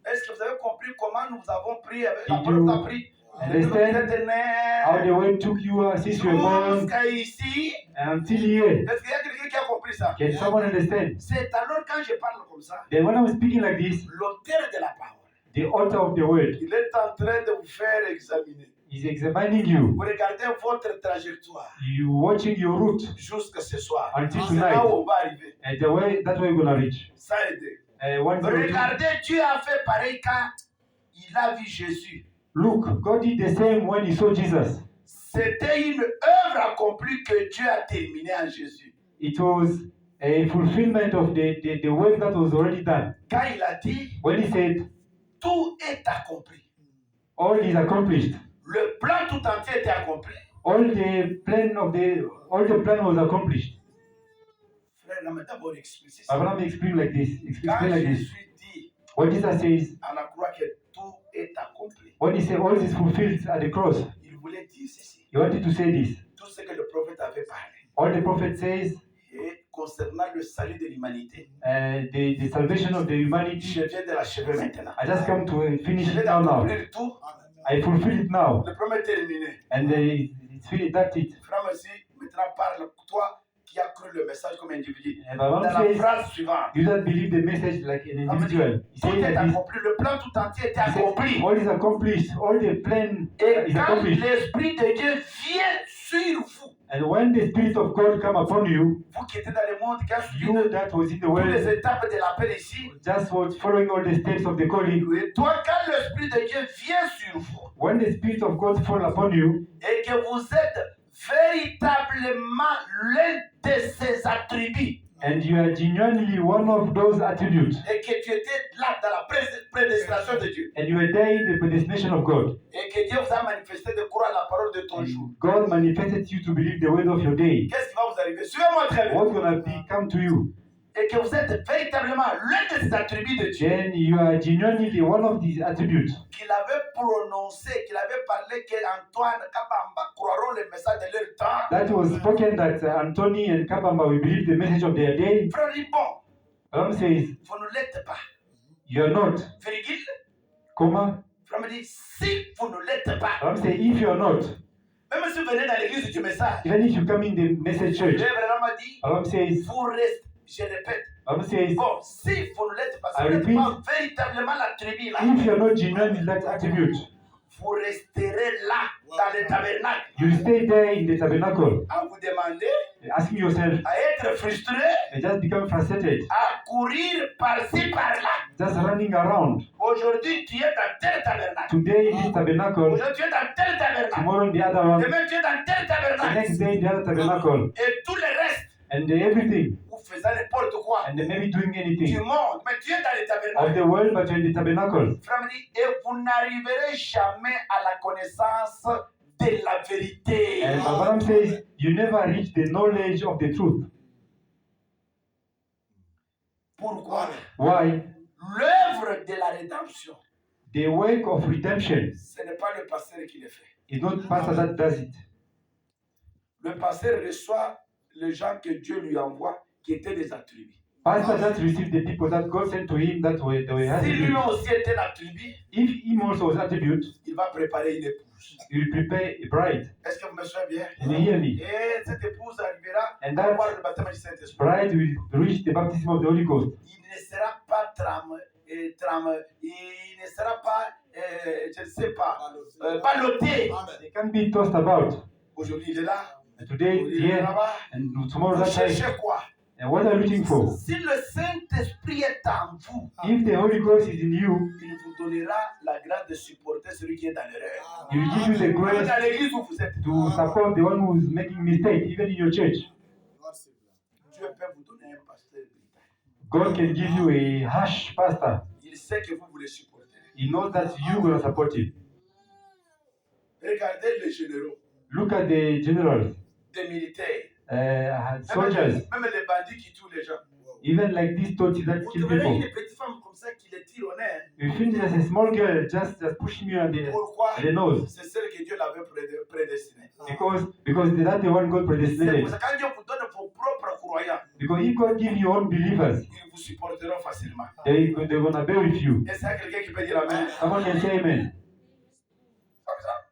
Est-ce que vous avez compris comment nous avons pris avec la Did parole you qu'a pris? understand how the word took you since you were born Jusqu'à ici. until here? Est-ce qu'il y a quelqu'un qui a compris ça? Can someone understand? C'est alors quand je parle comme ça, Then when I'm speaking like this, l'auteur de la parole, the author of the word il est en train de vous faire examiner. is examining you. Vous regardez votre trajectoire You watching your route jusqu'à ce soir. Until C'est là tonight. où on va arriver. and the way that's where you're gonna reach. Ça aide. 102. Regardez, Dieu a fait pareil quand il a vu Jésus. Look, God did the same when he saw Jesus. C'était une œuvre accomplie que Dieu a terminée en Jésus. It was a fulfillment of the work that was already done. Quand il a dit, When he said, tout est accompli. all is accomplished. Le plan tout entier était accompli. All the plan was accomplished. Frère, non, mais d'abord explicite ça. Abraham explained like this. Quand Explain like this. Jésus dit When Jesus says, à la croix que tout est accompli, when he said all is fulfilled at the cross, il voulait dire ceci. he wanted to say this. Tout ce que le prophète avait parlé. All the prophet says, Et concernant le salut de l'humanité, the salvation of the je humanity. viens de l'achever maintenant. I just come to finish Je viens it now. d'accomplir tout. I fulfill it now. Le premier est terminé. And it's finished. That's it. Frère, merci. Maintenant, parle toi qui as cru le message comme individu. And Dans Abraham la says, phrase suivante. you don't believe the message like an individual. He Tout says est like this. accompli. Le plan tout entier était He says, accompli. all is accomplished. All the plan Et is quand accomplished. l'Esprit de Dieu vient sur vous, And when the Spirit of God come upon you, vous qui êtes dans le monde, qui avez suivi you that was in the toutes les world, étapes de l'appel ici, just was following all the steps of the calling. et toi, quand l'Esprit de Dieu vient sur vous, When the Spirit of God fall upon you, et que vous êtes véritablement l'un de ses attributs, and you are genuinely one of those attributes, et que tu étais là dans la prédestination de Dieu, and you are there in the predestination of God, et que Dieu vous a manifesté de croire la parole de ton jour, God manifested you to believe the word of your day. qu'est-ce qui va vous arriver? Suivez-moi très bien. What's gonna come to you? Et que vous êtes véritablement l'un de ces attributs de Dieu, Then you are genuinely one of these attributes qu'il avait prononcé, qu'il avait parlé que Antoine Kabamba croiront le message de leur temps. that was spoken that Anthony and Kabamba will believe the message of their day. Frère dit, bon, Abraham says, vous ne l'êtes pas. you are not, Virgule. comma. Frère me dit, si vous ne l'êtes pas, Abraham says, if you are not, même si vous venez dans l'église du message, even if you come in the message church, Abraham m'a dit, Abraham says, vous restez, je répète, Abraham says, bon, si vous ne l'êtes pas, si I vous n'êtes repeat, pas véritablement l'attribut là, if you are not genuine in that attribute, vous resterez là, dans le tabernacle, you stay there in the tabernacle à vous demander asking yourself, à être frustré, and just become frustrated, à courir par-ci, par-là. just running around. Aujourd'hui, tu es dans tel tabernacle. Today in this tabernacle, Aujourd'hui, tu es dans tel tabernacle. tomorrow in the other one, Demain, tu es dans tel the next tabernacle. day in the other tabernacle, Et tout le reste, and everything, vous faisant n'importe quoi. and maybe doing Du anything monde, mais tu es dans les of tabernacles. the world, but you're in the tabernacle. Frère me dit, et vous n'arriverez jamais à la connaissance de la vérité. And Abraham says, you never reach the knowledge of the truth. Pourquoi? Why? L'œuvre de la rédemption, The work of redemption ce n'est pas le pasteur qui le fait. is not pastor that does it. Le pasteur reçoit les gens que Dieu lui envoie qui étaient des attributs. Pastor that received the people that God sent to him that were Si lui attribute. aussi était l'attribut, If him also was attribute, il va préparer une épouse. he will prepare a bride. Est-ce que vous me suivez bien? And you hear me? Et cette épouse arrivera And à that avoir le baptême du Saint-Esprit. bride will reach the baptism of the Holy Ghost. Il ne sera pas il ne sera pas, je ne sais pas, ballotté. They can be tossed about. Aujourd'hui, il est là. And today it's Aujourd'hui, il est here, là-bas. and tomorrow Vous that side. cherchez quoi? And what are you looking for? Si le Saint-Esprit est en vous, If the Holy Ghost is in you, il vous donnera la grâce de supporter celui qui est dans l'erreur. he will give you the Même grace dans l'église où vous êtes, to support the one who is making mistake, even in your church. Dieu peut vous donner un pasteur britannique. God can give you a harsh pastor. Il sait que vous voulez supporter. He knows that you will support him. Regardez les généraux, Look at the generals, des militaires, soldiers, même les bandits qui tuent les gens. even like these Tutsis that Vous kill trouverez people. une petite femme comme ça qui les tire au nez. You feel just a small girl just pushing you on Pourquoi? the nose. C'est celle que Dieu l'avait prédestinée. Because that's the one God C'est predestinated. pour ça que quand Dieu vous donne vos propres croyants, Because if God give you own believers, ils vous supporteront facilement. they're gonna bear with you. Est-ce qu'il y a quelqu'un qui peut dire Amen? Someone can say amen. Comme ça.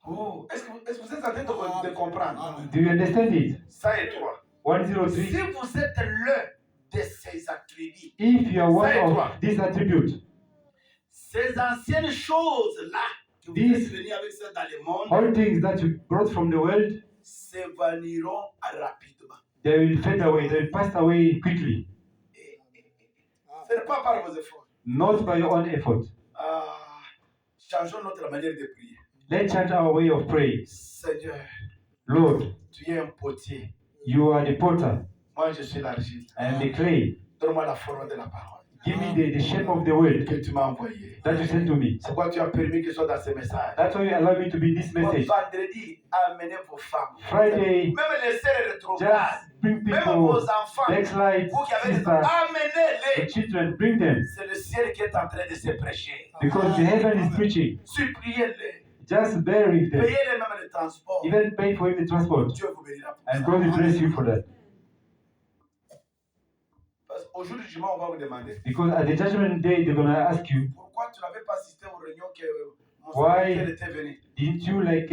Oh, est-ce que vous êtes en train de comprendre? Do you understand it? Ça et toi. 103. Si vous êtes l'un de ces attributs, If you are one of these attributes, ces anciennes choses-là que vous These- êtes venus avec ça dans le monde, all things that you brought from the world, s'évanouiront rapidement. they will fade away, they will pass away quickly. Ce n'est pas par vos efforts. Not by your own effort. Changeons notre manière de prier. Let's change our way of praying. Seigneur, Lord, tu es un potier. you are the potter, Moi, je suis l'argile. I am the clay. Donne-moi la forme de la parole Give me the shape of the word que tu m'as envoyée. that you sent to me. C'est pourquoi tu as permis que je sois dans ce message. That's why you allow me to be in this message. Vendredi, amenez vos femmes. Friday, Même les sœurs just rétrogrades. bring Même people, vos enfants. backslide, Vous qui avez des sisters, enfants, amenez-les. the children, bring them. C'est le ciel qui est en train de se prêcher. Because the heaven is preaching. Suppliez-les. Just bear with them. Payez-les même le transport. Even pay for the transport. Dieu vous bénira pour And ça. God will bless you for that. Parce qu'au jour du jugement, on va vous demander Because at the judgment day, they're going to ask you, pourquoi tu n'avais pas assisté aux réunions que mon Why? serviteur était venu. didn't you like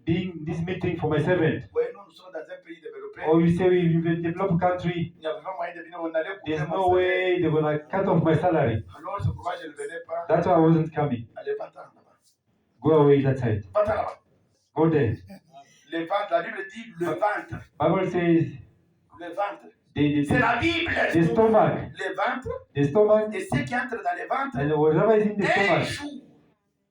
being this meeting for my servant? Oui, nous sommes dans un pays développé. Or you say we live in a developed country, Il n'y avait pas moyen de venir. On allait couper there's mon no salaire. way they're going to cut off my salary. Alors, c'est pourquoi je ne venais pas. That's why I wasn't coming. Allez, va-t'en là-bas. Go away that side. Va-t'en là-bas. Go there. Le ventre, la Bible dit le ventre. Bible says Le ventre. the C'est la Bible. stomach, Le ventre. the stomach, Et ceux qui entrent dans le ventre, and whatever is in the un stomach, jour,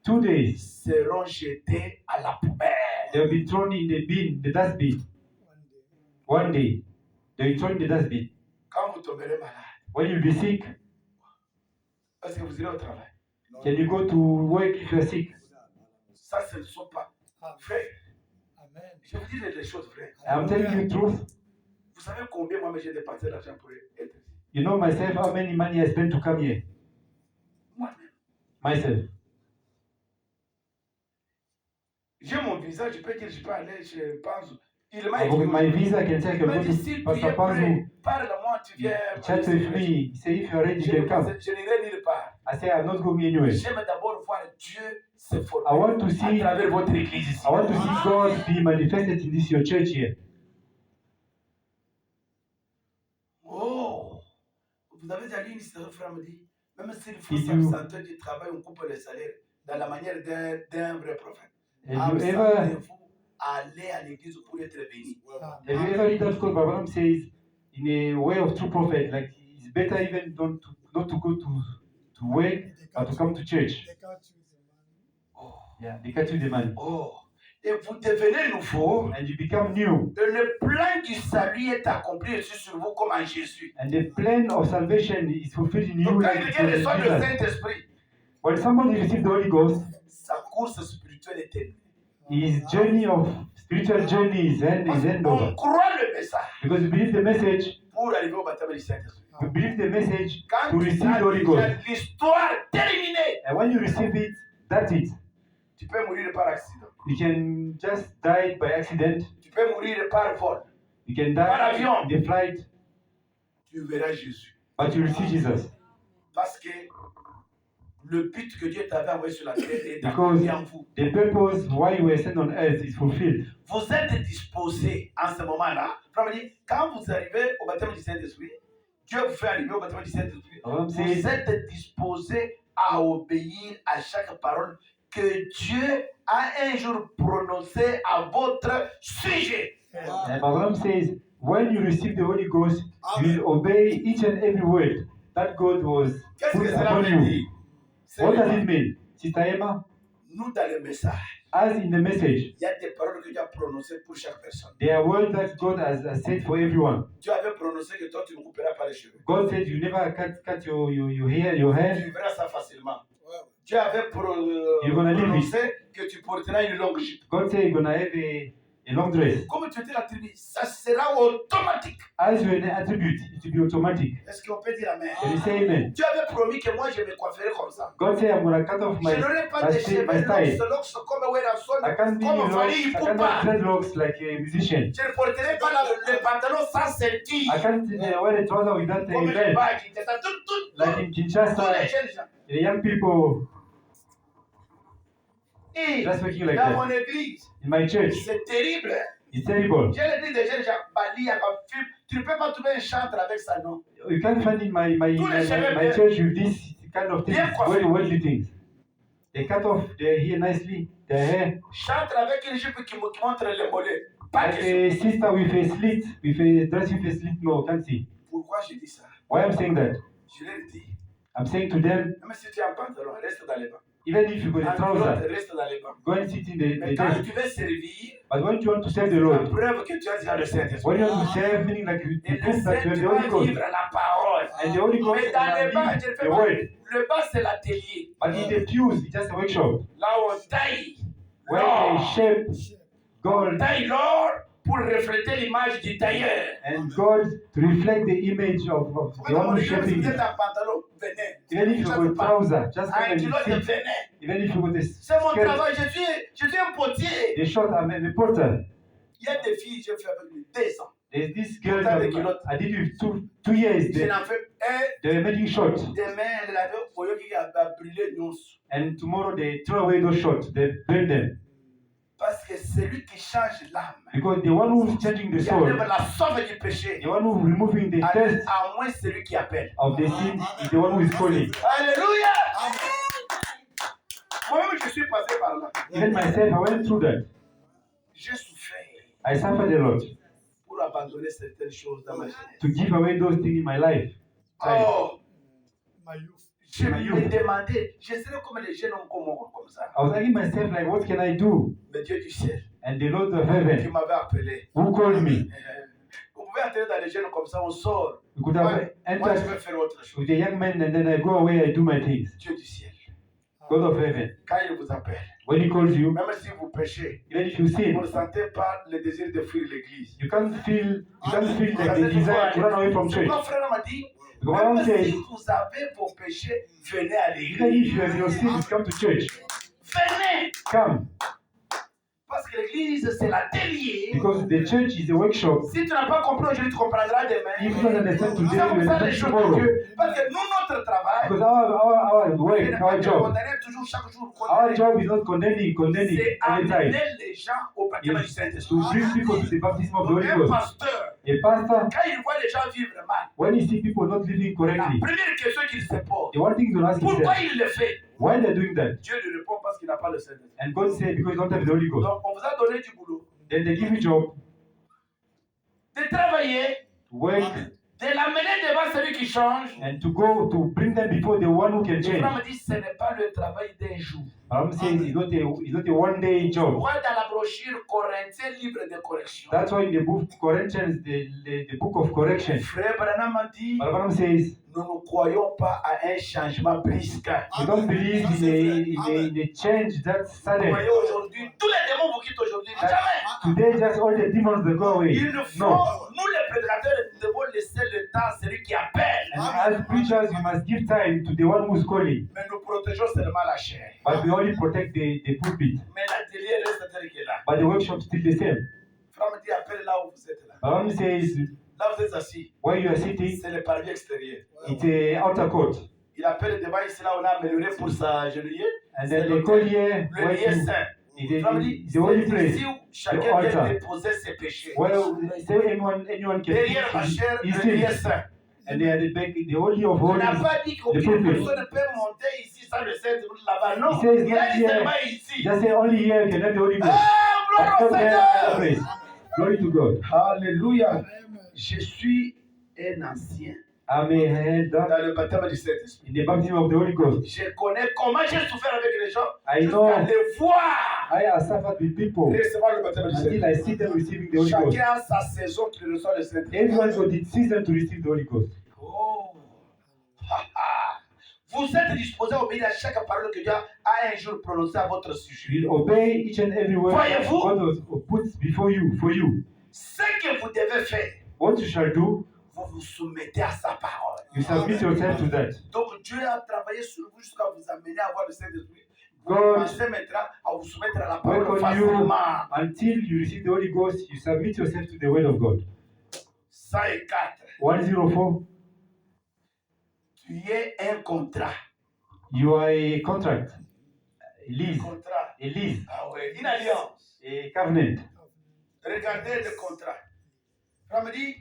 2 days, seront jetés à la poubelle. they'll be thrown in the bin, the dustbin. One day, they'll be thrown in the dustbin. Quand vous tomberez malade, When you'll be sick, est-ce que vous irez au travail? can you go to work if you're sick? Ça, ce ne sont pas frères. Je vous dis les choses vraies. I'm telling you the truth. Vous savez combien moi j'ai dépensé l'argent pour être ici? You know myself, how many money I spent to come here? Moi-même. Myself. J'ai mon visa, je peux dire, je peux aller chez Panzo. Il m'a With my dit, visa, I can say I il can m'a go dit, si to tu Pastor es Panzu. prêt, parle-moi, tu viens. Chat with me. Say if you're ready, you can come. Je n'irai nulle part. I say I'm not going anywhere. J'aime d'abord voir Dieu se former I want to à see, travers votre église ici. I want to see God be manifested in this your church here. Oh, vous avez déjà lu une histoire, frère me dit, même s'il faut If you- s'absenter du travail, on coupe le salaire dans la manière d'un vrai prophète. Have you ever, Absentez-vous aller à l'église pour être béni. Have you ever read that quote? Abraham says, in a way of true prophet, like it's better even not to go to work, but to come to church. They can't choose a man. Oh, Yeah, they catch you the money. oh. Et vous devenez nouveau. And you become new. Et le plan du salut est accompli aussi sur vous comme en Jésus. And the plan of salvation is fulfilled in you. Donc quand Like quelqu'un reçoit le Jesus. Saint-Esprit, When somebody receives the Holy Ghost, sa course spirituelle est terminée. his journey of spiritual journey is end On over. croit le message Because we believe the message, pour arriver au baptême du Saint-Esprit. we believe the message Quand to tu receive the as Holy déjà Ghost. l'histoire terminée, And when you receive it, that's it. tu peux mourir par accident. You can just die by accident. Tu peux mourir par vol. You can Par die avion. in the flight, Tu verras Jésus. but you receive Jesus. Parce que le but que Dieu t'avait envoyé sur la terre est Because accompli en vous. the purpose why you were sent on earth is fulfilled. Vous êtes disposés en ce moment-là. Frère me dit, quand vous arrivez au baptême du Saint-Esprit, Dieu vous fait arriver au baptême du Saint-Esprit. Abraham Vous says, êtes disposés à obéir à chaque parole que Dieu a un jour prononcée à votre sujet. and Abraham says, when you receive the Holy Ghost, you will obey each and every word that God was Qu'est-ce que put cela upon veut you. dire? What does C'est it mean? Sister Emma, nous dans le message, as in the message, il y a des paroles que Dieu a prononcées pour chaque personne. there are words that God has said for everyone. Dieu avait prononcé que toi tu ne couperas pas les cheveux. God said you never cut your hair. Tu verras ça facilement. Ouais. Dieu avait You're gonna live prononcé que tu porteras une longue jupe. God said you're gonna have a long dress. Comme tu étais la tribu, ça sera automatique. As you're an attribute, it will be automatic. Est-ce qu'on peut dire Amen? Can you say amen? Dieu avait promis que moi je me coifferai comme ça. God said I'm gonna cut off Je n'aurai pas de cheveux my style. locks comme Werason, I can't be comme Fali I can't Ipupa. have dreadlocks like a musician. Je ne porterai pas le pantalon sans ceinture. I can't wear a trouser without a Comme je belt. vois qui était tout. Like in Tous les Kinshasa, jeunes gens. the young people Et just speaking like dans that. mon église, In my church, c'est terrible. it's terrible. J'ai l'église des jeunes gens, Bali, Akafim. Tu ne peux pas trouver un chantre avec ça, non? You can't find in my church with this kind of things, very worldly things. They cut off their hair nicely, their hair. Chantre avec une jupe qui montre les mollets. Pas Like question. a sister with a slit, with a dress with a slit, no, can't see. Pourquoi je dis ça? Why I'm saying that? Je leur dis, I'm saying to them, même si tu es en pantalon, reste dans les bancs. even if you got a En culotte, trouser, reste dans les bancs. go and sit in the Mais quand desk. tu veux servir, But when you want to serve the la Lord, preuve que tu as déjà le Saint-Esprit. when you want to serve, meaning like you Et le prove that you have the Saint-Esprit Holy va Ghost, vivre la parole. and the Holy Ghost Mais dans les will bancs, live je ne fais the pas. word. Le bas, c'est l'atelier. But in the pews, it's just a workshop Là, on taille. where l'or. they shape On gold taille l'or pour refléter l'image du tailleur. and God to reflect the image of the Quand one on who's dit que shaping vous it. êtes en pantalon, venez. Even if you Ça, got c'est a pas- trouser, just come En and culotte, sit. venez. Even if you got a C'est mon skirt, travail. Je suis un potier. the short, I'm a porter. Il y a des filles, j'ai fait avec lui 2 ans. There's this girl Porter de that culotte. I did with two years. Je n'en fais un. They were making shorts, Demain, elle avait voyé qu'il a brûlé nous. and tomorrow they throw away those shorts. They burn them Parce que c'est lui qui change l'âme. because the one who's changing the Il soul, enlève la sauve du péché. the one who's removing the thirst À moins celui qui appelle. of the sin, is the one who is calling. Alléluia. Moi-même, je suis passé par là. Even myself, I went through that. J'ai souffert I suffered a lot pour abandonner certaines choses dans ma jeunesse. to give away those things in my life. Oh, My youth. je me demandais, je serais comme les jeunes hommes comme ça. I was asking myself, like, what can I do? Mais Dieu du ciel, And the Lord of qui heaven, m'avait appelé. who called me, Vous pouvez entrer dans les jeunes comme ça, on sort. we could Moi, have moi, je entered vais faire autre chose. with a young man, and then I go away, I do my things. Dieu du ciel, God of heaven, quand il vous appelle, when He calls you, même si vous péchez, even if you vous sin, ne sentez pas le désir de fuir l'église. you can't feel like the desire to run away from church. Mon frère m'a dit, Because my mom même says, si vous avez vos péchés, venez à even if you have your l'église. sins, come to church. Venez. Come, Parce que l'église, c'est l'atelier. because the church is a workshop. Si tu n'as pas compris aujourd'hui, tu comprendras demain. If you don't understand C'est today, you comme will ça les understand choses de tomorrow. Dieu. Parce que nous, notre travail, Because our c'est work, de our pas job, condamner toujours chaque jour. our condamner. job is not condemning C'est every time. amener les gens au baptême du It's Saint-Esprit. to bring people to the baptism of the Donc, Holy un Ghost. pasteur, A pastor, quand il voit les gens vivre mal, when he sees people not living la correctly, première question qu'il se pose, the one thing to ask pourquoi himself, il le fait? why they're doing that? Dieu lui répond parce qu'il n'a pas le Saint-Esprit. And God said, because you don't have the Holy Ghost. Donc, on vous a donné du boulot. Then they give you job, de travailler, work, de l'amener devant celui qui change. and to go to bring them before the one who can Le change. frère me dit, ce n'est pas le travail d'un jour. I'm saying it's not a one-day job. Voyez dans la brochure Corinthiens libre de correction. That's why in the book Corinthians, the book of correction, Frère Branham a dit, Abraham says, nous ne croyons pas à un changement brusque. we don't believe in a change that's Vous sudden. voyez aujourd'hui, tous les démons vous quittent aujourd'hui. Jamais. Today, just all the demons they go away. Il ne faut, No. nous les prédicateurs, nous devons laisser le temps à celui qui appelle. And as preachers, you must give time to the one who's calling. Mais nous protégeons seulement la chair. But we only protect the pulpit. Mais l'atelier reste tel qu'il est là. But the workshop still the same. Frère me dit, appelle là où vous êtes là. Abraham says, Là où vous êtes assis, where you are sitting, c'est le parvis extérieur. it's a outer court. Il appelle devant ici là où on a amélioré pour s'agenouiller. And C'est then they call here le where lieu you, saint. is Frère me dit, the holy c'est place. ici où chacun the vient altar. déposer ses péchés. Where say anyone can Derrière ma chair, his le lieu sins. saint. And they are the holy of On n'a holies. pas dit qu'aucune pulpit. personne ne peut monter ici sans le Saint-Esprit là-bas. Non, He says il a not dit here. seulement ici. Just say only here you can have the Holy Ghost. Ah, gloire But au not there, other Seigneur! place. Glory to God. Alléluia. Amen. Je suis un ancien I'm a head dans le baptême du Saint-Esprit. in the baptism of the Holy Ghost. Je connais comment j'ai souffert avec les gens I jusqu'à know les voir I have suffered with people recevoir le baptême du until Saint-Esprit. I see them receiving the Holy Ghost. Chacun a sa saison qu'il reçoit le Saint-Esprit. Everyone got its season to receive the Holy Ghost. Oh. Ha, ha. Vous êtes disposés à obéir à chaque parole que Dieu a un jour prononcée à votre sujet. You'll obey each and every word that Voyez-vous? God puts before you, for you. Ce que vous devez faire, What you shall do, vous vous soumettez à sa parole. you submit yourself to that. Donc Dieu a travaillé sur vous jusqu'à vous amener à avoir le Saint-Esprit. Vous God commencez maintenant à vous soumettre à la parole Work on you facilement. until you receive the Holy Ghost. You submit yourself to the word of God. 104. 104. Tu es un contrat. You are a contract, a Un lease, contrat. a lease, Ah ouais, une alliance. a covenant. Regardez le contrat. Ça me dit,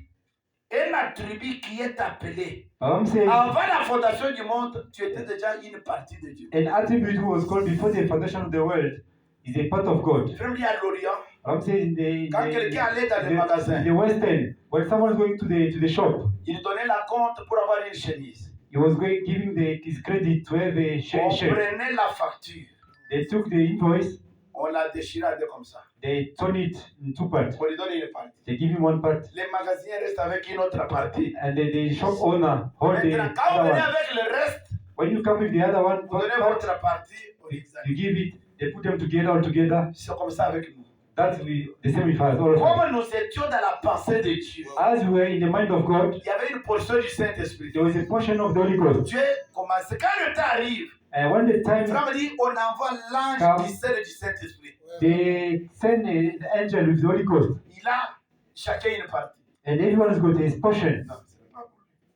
un attribut qui est appelé. Balaam says Avant la fondation du monde, tu étais déjà une partie de Dieu. an attribute who was called before the foundation of the world is a part of God. Frère me dit à l'Orient, Balaam says quand quelqu'un allait dans le magasin, the West End, when someone is going to the shop, il donnait la compte pour avoir une chemise. he was giving his credit to have a On shirt. prenait la facture, They took the invoice, on la déchirait en deux comme ça. they torn it in two parts. On lui donne une partie. They give him one part, Les magasins restent avec une autre partie. and the shop owner hold the Maintenant, quand vous other venez one. avec le reste, When you come with the other one vous donnez part, votre partie, on you examine. give it, they put them together all together. C'est comme ça avec nous. That's the same with us. All of us. Comme nous étions dans la pensée de Dieu, As we were in the mind of God, il y avait une portion du Saint-Esprit. there was a portion of the Holy Ghost. Dieu commence. Quand le temps arrive, And when the time Frère me dit, on envoie l'ange Come. qui sert du Saint-Esprit. they send an angel with the Holy Ghost, Il a chacun une partie. and everyone's got his portion. Non, c'est pas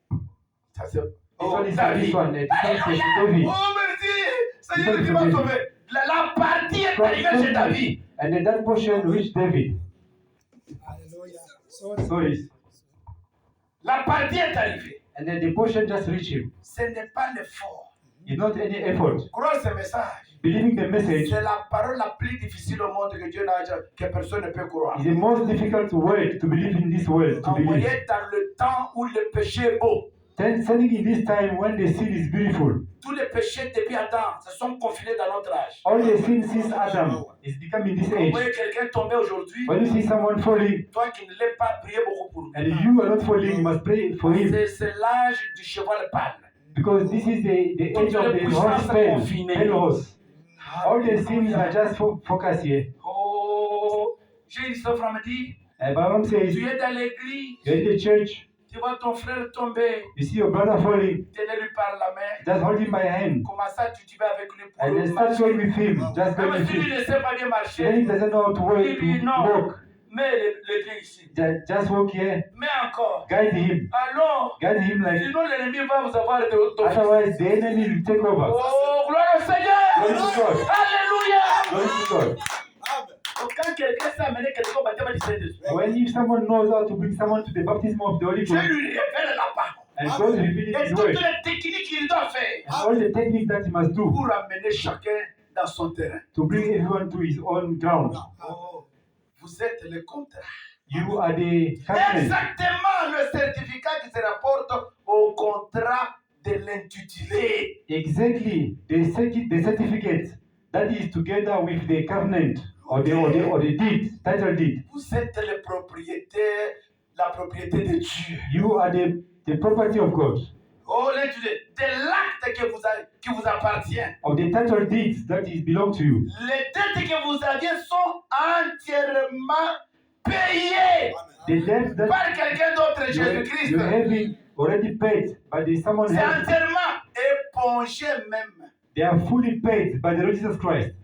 pour lui. Ça c'est. This one is for David. this one, and this one is for David. Oh merci, Seigneur qui m'a sauvé. La partie est arrivée chez David. And then that portion reached David. Hallelujah. Sorry. Sorry. La partie est arrivée. And then the portion just reached him. Ce n'est pas l'effort. It's not any effort. Crois ce message. Believing the message C'est la parole la plus difficile au monde que Dieu n'a que personne ne peut croire. is the most difficult word to believe in this world. To believe. Envoyé dans le temps où le péché est beau. Then standing in this time when the sin is beautiful. Tous les péchés depuis Adam se sont confinés dans notre âge. All the sin since Adam is becoming this Vous age. voyez quelqu'un tomber aujourd'hui, When you see someone falling toi qui ne l'es pas, priez beaucoup pour lui. and you are not falling, you must pray for him. C'est l'âge du cheval pâle. Because this is the age of the horse pale horse. All the sins are just focused here. Oh, j'ai une soeur qui me dit, Balaam says, tu es dans l'église, you're in the church, tu vois ton frère tomber, you see your brother falling, tenez-lui par la main. just hold him by hand Comment ça tu vas avec lui pour and then start going with him, just go Même with si lui him. ne sait pas bien Then he marcher, doesn't know how to walk. mets le pied ici. Just walk here, Mais encore. guide him, Allons. guide him like, Sinon l'ennemi va vous avoir de otherwise the enemy will take over. Oh, gloire au Seigneur. Glory to God. Alléluia. Glory to God. Donc quand quelqu'un s'est amené quelqu'un au baptême du Saint-Esprit, When if someone knows how to bring someone to the baptism of the Holy Dieu Ghost lui révèle la parole. and God reveals Et His toutes word les techniques qu'il doit faire and all the techniques that he must do pour amener chacun dans son terrain. to bring everyone to his own ground. Oh. Vous êtes le contrat. You are the covenant. Exactement le certificat qui se rapporte au contrat de l'intitulé. Exactly the certificate that is together with the covenant or the deed, title deed. Vous êtes le propriétaire, la propriété de Dieu. You are the property of God. Oh, l'intitulé, de l'acte qui vous appartient. Of the title deeds that is belong to you. Les dettes que vous aviez sont entièrement payées The debt that par quelqu'un d'autre, Jésus-Christ. you have already paid by someone C'est else. entièrement épongé même. They are fully paid by the Lord Jesus Christ.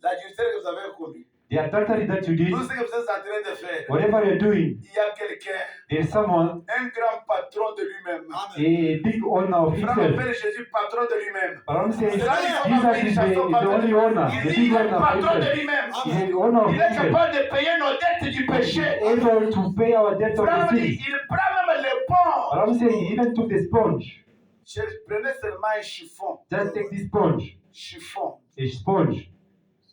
L'adultère que vous avez commis, The adultery that you did, tout ce que vous êtes en train de faire, whatever you're doing, il y a quelqu'un, there is someone, un grand patron de lui-même. a big owner of Frère, himself. appelle Jésus patron de lui-même. But I'm saying C'est là qu'il faut Jesus m'appeler is chanson the patron. only owner, Il the dit, big il est owner of patron de himself. lui-même. He's the owner of Il est himself. capable de payer nos dettes du péché. Able to pay our debt of Frère, the dit, sins. il prend même l'éponge. But I'm saying he even took the sponge. Prenez seulement un chiffon. Just take this sponge. Chiffon. A sponge.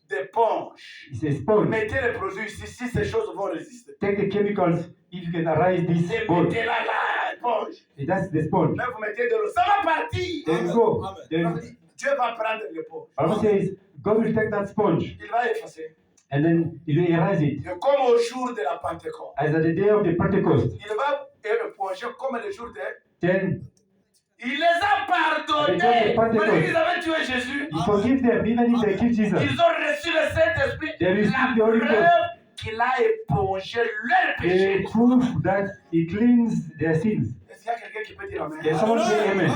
D'éponge. It's a sponge. Mettez les produits ici, si ces choses vont résister. Take the chemicals if you can arise this Et sponge. mettez-la là, éponge. And that's the sponge. Là, vous mettez de l'eau. Ça va partir. There you go. There Donc, you go. Dieu va prendre l'éponge. Bible says God will take that sponge Il va effacer. and then he will erase it. Et comme au jour de la Pentecôte. As at the day of the Pentecost, Il va éponger comme le jour de... then Il les a pardonnés. Avec le Malgré qu'ils avaient tué Jésus. he forgive them even if they kill Jesus. Ils ont reçu le Saint-Esprit. They received La the Holy preuve Ghost. qu'il a épongé leur péché. The proof that he cleansed their sins. Est-ce qu'il y a quelqu'un qui peut dire Amen? There's someone say amen.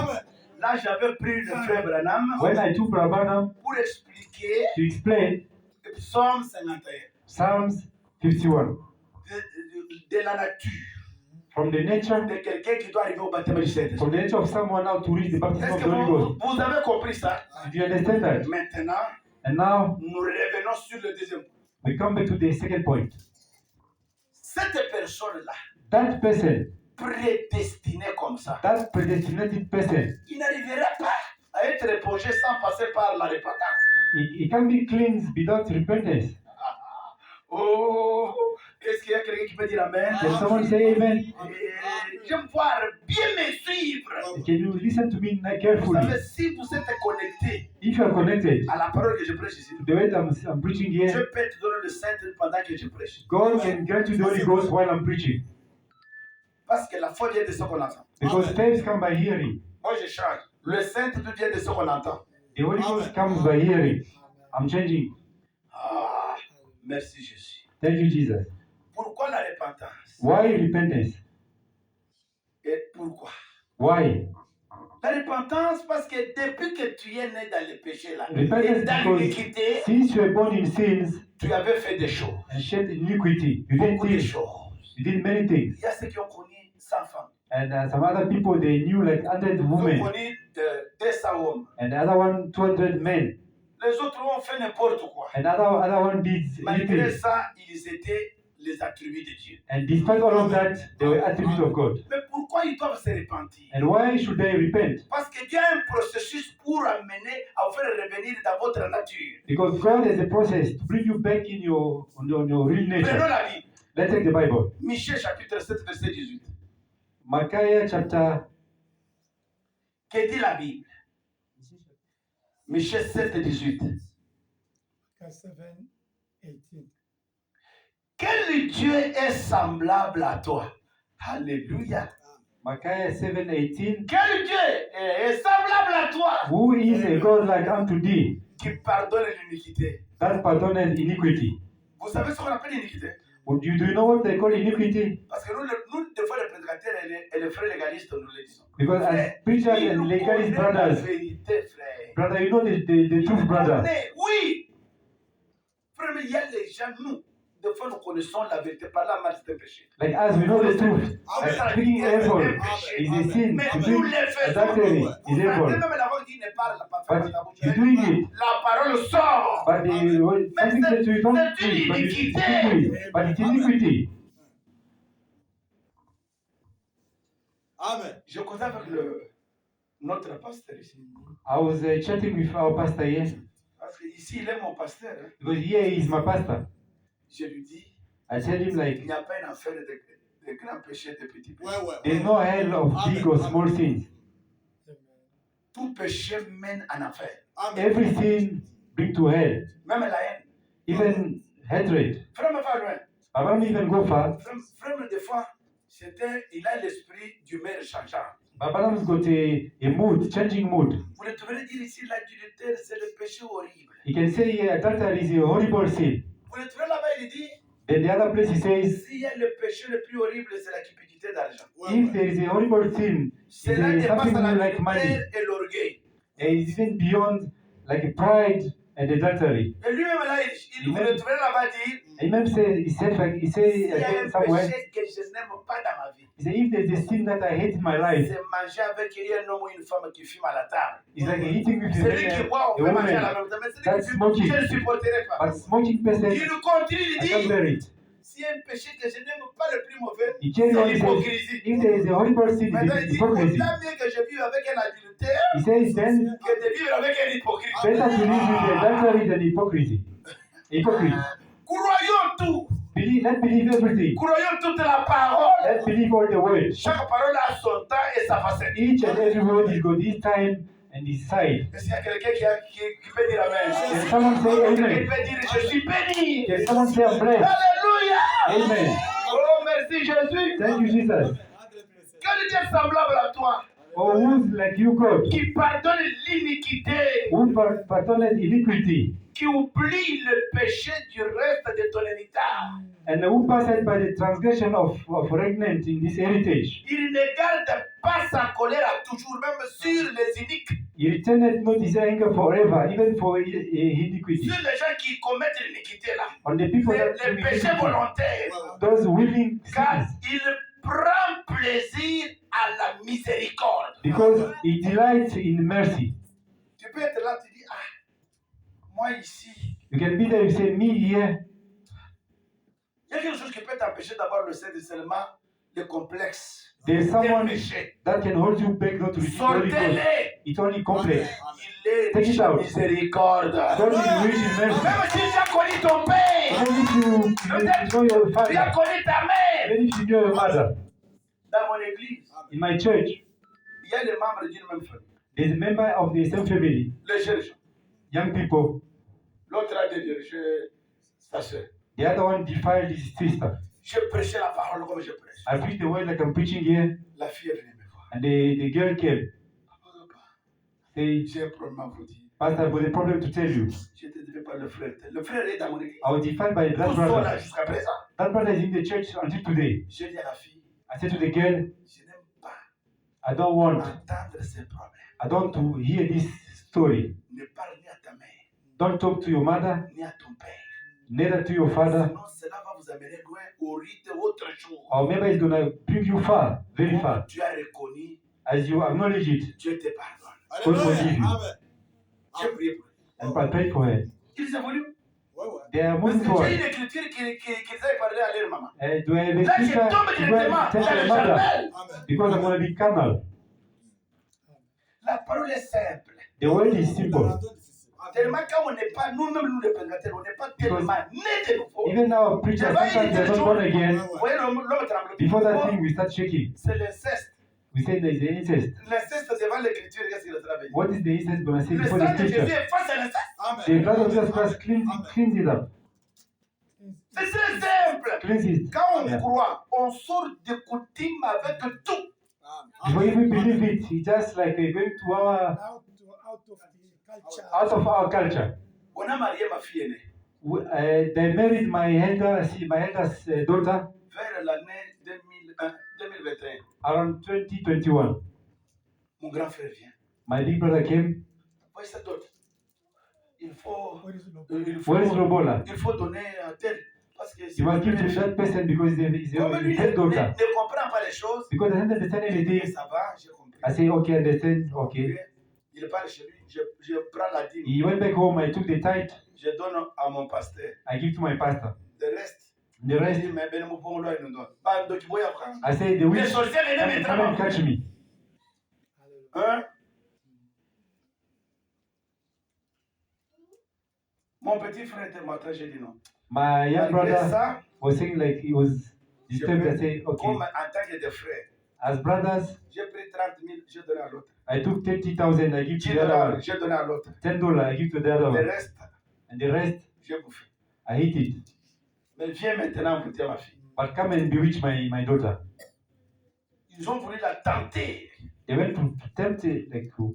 Là, j'avais pris le frère Branham When I took Brabana pour expliquer to explain le psaume 51 Psalms 51, de la nature from the nature, de quelqu'un qui doit arriver au baptême du Saint-Esprit. from the nature of someone now to reach the baptism Est-ce of que the Holy Ghost. vous avez compris ça? Did you understand that? Maintenant, And now nous revenons sur le deuxième point. we come back to the second point. Cette personne-là, That person, prédestinée comme ça, that predestinated person, il n'arriverait pas à être épongé sans passer par la repentance. he can be cleansed without repentance. Oh, est-ce qu'il y a quelqu'un qui peut dire Amen? Can someone say amen? J'aime voir bien me suivre. Can you listen to me Vous savez, carefully? si vous êtes connecté If you are connected à la parole que je prêche ici, to the way I'm preaching here, Dieu peut te donner le Saint-Esprit pendant que je prêche. God can grant you the Holy Ghost while I'm preaching. Parce que la foi vient de ce qu'on entend. Because faith comes by hearing. Moi, je change. Le Saint-Esprit vient de ce qu'on entend. The Holy Ghost comes by hearing. I'm changing. Ah, merci Jésus. Thank you, Jesus. Pourquoi la repentance? Why repentance? Et pourquoi? Why? La repentance, parce que depuis que tu es né dans le péché, là, et Repentance dans because l'iniquité, since you were born in sins tu avais fait des choses. and shed iniquity, you did Beaucoup de things. choses. You did many things. Il y a ceux qui ont connu 100 femmes. And some other people, they knew like 100 Ils ont women. connu 200 hommes. And the other one, 200 men. Les autres ont fait n'importe quoi. And other one did Malgré anything. ça, ils étaient les attributs de Dieu. And despite all of that, they were attributes of God. Mais pourquoi ils doivent se repentir? And why should they repent? Parce qu'il y a un processus pour amener à vous faire revenir dans votre nature. Because God has a process to bring you back in your real Prenons nature. la Bible. Let's take the Bible. Michée chapitre 7, verset 18. Micaiah chapter, Que dit la Bible? Michée 7, 18. 7:18. Quel Dieu est semblable à toi? Alléluia. Micaiah 7:18. Quel Dieu est semblable à toi? Who is a God like unto thee, Qui pardonne l'iniquité. that pardoneth iniquity? Vous savez ce qu'on appelle l'iniquité? Do you know what they call iniquity? Parce que nous des fois, les prédicateurs et les frères légalistes, nous le disons. Because as preachers Il and nous legalist connaît la brothers, vérité, frère. brother, you know the truth, brother. Mais oui. Frère, mais il y a les gens, nous, des fois, nous connaissons la vérité. Par là, mal, c'est un péché. Like as we know the truth, as speaking evil is a sin. Mais To nous do les faisons. adultery Vous is sentez evil. même la voix qui ne parle pas. But you're doing it. La parole sort. But something that you don't c'est do, but you iniquité. do it. But it's iniquity. Amen. Je causais avec notre pasteur ici. I was chatting with our pastor here, Parce que ici, il est mon pasteur. Hein. because here he is my pastor. Je lui dis, I tell him Il like, n'y a pas une affaire de grands péchés, de petits péchés. there's no hell of big or small sins. Tout péché mène en enfer. Every sin bring to hell, Même la haine. even hatred. Frère, me va loin. Abraham even go far. Frère, des fois, il a l'esprit d'humeur changeant. Abraham's got a mood, changing mood. Vous le trouverez dire ici, l'adultère, c'est le péché horrible. He can say adultery is a horrible sin. Vous le trouvez là-bas, il dit, Then the other place he says, s'il y a le péché le plus horrible, c'est la cupidité d'argent. if there is a horrible sin, Cela it's dépasse something like money. l'adultère et l'orgueil. And it's even beyond like pride and adultery. Et lui-même là, vous le trouvez là-bas dire, He even he said s'il y a un somewhere, péché que je n'aime pas dans ma vie, he said, if there's a sin that I hate in my life, c'est manger avec un homme ou une femme qui fume à la table. it's like eating with Celui qui boit, on a peut manger à woman. la même table, mais celui That's qui fume, smoking. je ne supporterai pas. But smoking person, Il continue, I il can't dit, bear it. s'il y a un péché que je n'aime pas le plus mauvais, He c'est carry on, he says, l'hypocrisie. if there is a horrible sin, Maintenant, il it's dit, hypocrisy. autant mieux que je vive avec un adultère He says then, que de vivre avec un hypocrite. better to live with adultery than hypocrisy. Hypocrite. Croyons tout. Let's believe everything. Croyons toute la parole. Let's believe all the word. Chaque parole a son temps et sa facette. Each and every word is got his time and his side. Est-ce qu'il y a quelqu'un qui peut dire Amen? Can someone say Quelqu'un amen? peut dire je suis béni. Can someone say I'm blessed? Alléluia. Amen. Oh merci Jésus. Thank you, Jesus. Quel Dieu semblable à toi Oh, who's like you, God? qui pardonne l'iniquité, Who pardoned iniquity qui oublie le péché du reste de ton héritage. and who passed by the transgression of remnant in this heritage? Il ne garde pas sa colère à toujours, même sur les iniques, He returned not his anger forever, even for iniquity. sur les gens qui commettent l'iniquité là. On the people that Les do péchés iniquity, volontaires. those willing Car sins, il prend plaisir à la miséricorde. because he delights in mercy. Tu peux être là, tu dis, ah, moi ici, You can be there, you say, me here. il y a quelque chose qui peut t'empêcher d'avoir le sein de seulement le complexe. There's Des someone péchés. that can hold you back not to receive Holy Ghost. Sortez-les. It's only complex. Il est Take it riche en out. miséricorde. God is rich in mercy. Même si tu as connu ton père, Even if you know your tu as father, connu ta mère. even if you know your mother, Dans mon église, in my church, il y a des membres d'une même famille. there's a member of the same family, Les jeunes gens. young people. L'autre a dirigé sa soeur. The other one defiled his sister. Je prêchais la parole comme je prêche. I preach the word like I'm preaching here, La fille est venue me voir. and the girl came. Papa, Say, j'ai un problème à vous dire. Pastor, I've got a problem to tell you. J'ai été délivré par le frère. Le frère est dans mon église. I was defiled by that Tous sont là brother. jusqu'à présent. That brother is in the church until today. J'ai dit à la fille, I said to the girl, je n'aime pas I don't want, entendre ces problèmes. I don't want to hear this story. Ne parle ni à ta mère, Don't talk to your mother, ni à ton père. neither to your father, Sinon, cela va vous amener loin au rite autre chose. or maybe it's gonna bring you far, very far. Tu as reconnu, As you acknowledge it, Dieu te pardonne. God forgive you. J'ai prié pour eux. And I pray for her. Ils évoluent. They are Parce moving que j'ai forward. une écriture qu'ils avaient parlé à leur maman. Do I have a Là, je scripture tombe to directement tell dans my le mother? charnel. Because I'm gonna be carnal. La parole est simple. The word is simple. Tellement quand on n'est pas, nous-mêmes, nous les prédicateurs, on n'est pas tellement nés de nouveau. Even our preachers, sometimes they're not born again. Vous voyez l'homme tremble. Before that thing, we start shaking. C'est l'inceste. We say there is an incest. L'inceste devant l'écriture, qu'est-ce qu'il a travaillé? What is the incest gonna say Le before the sang de Jésus scripture? est face à l'inceste. The blood of Jesus Christ cleans it up. C'est très simple. Cleans it. Quand on Yeah. croit, on sort des coutumes avec tout. Before we believe it, it's just like going to our Out of the culture. out of our culture. On a marié ma fille aînée They married my eldest daughter vers l'année 2021. around 2021. Mon grand frère vient. My big brother came. Voyez cette autre. Il faut, Where is Lobo? Where is Lobola? il faut donner à tel. Parce que You must give to that person because he's comme lui the third daughter. ne comprend pas les choses, Because I don't understand il dit anything. ça va, j'ai compris. I say, okay, understand, okay. Il parle chez lui, je prends la dîme, He went back home, I took the tithe, je donne à mon pasteur. I give to my pastor. Le reste, The il rest, dit, mais ben nous pouvons leur nous donner. Bah, donc, il faut y avoir. I say, the Les witch sorciers venaient come and maintenant. catch me. Hein? Mon petit frère était matin, j'ai dit non. My young Malgré brother, ça, was saying like he was disturbed. I say, okay, Comme en tant que des frères, as brothers, j'ai pris 30 000, j'ai donné à l'autre. I took 30,000, I give to 10 the other dollars, one. j'ai donné à l'autre. $10, I give to the other Le one. reste, And the rest, j'ai bouffé. I eat it. Mais viens maintenant goûter ma fille. But come and bewitch my daughter. Ils ont voulu la tenter. They went to tempt her, like to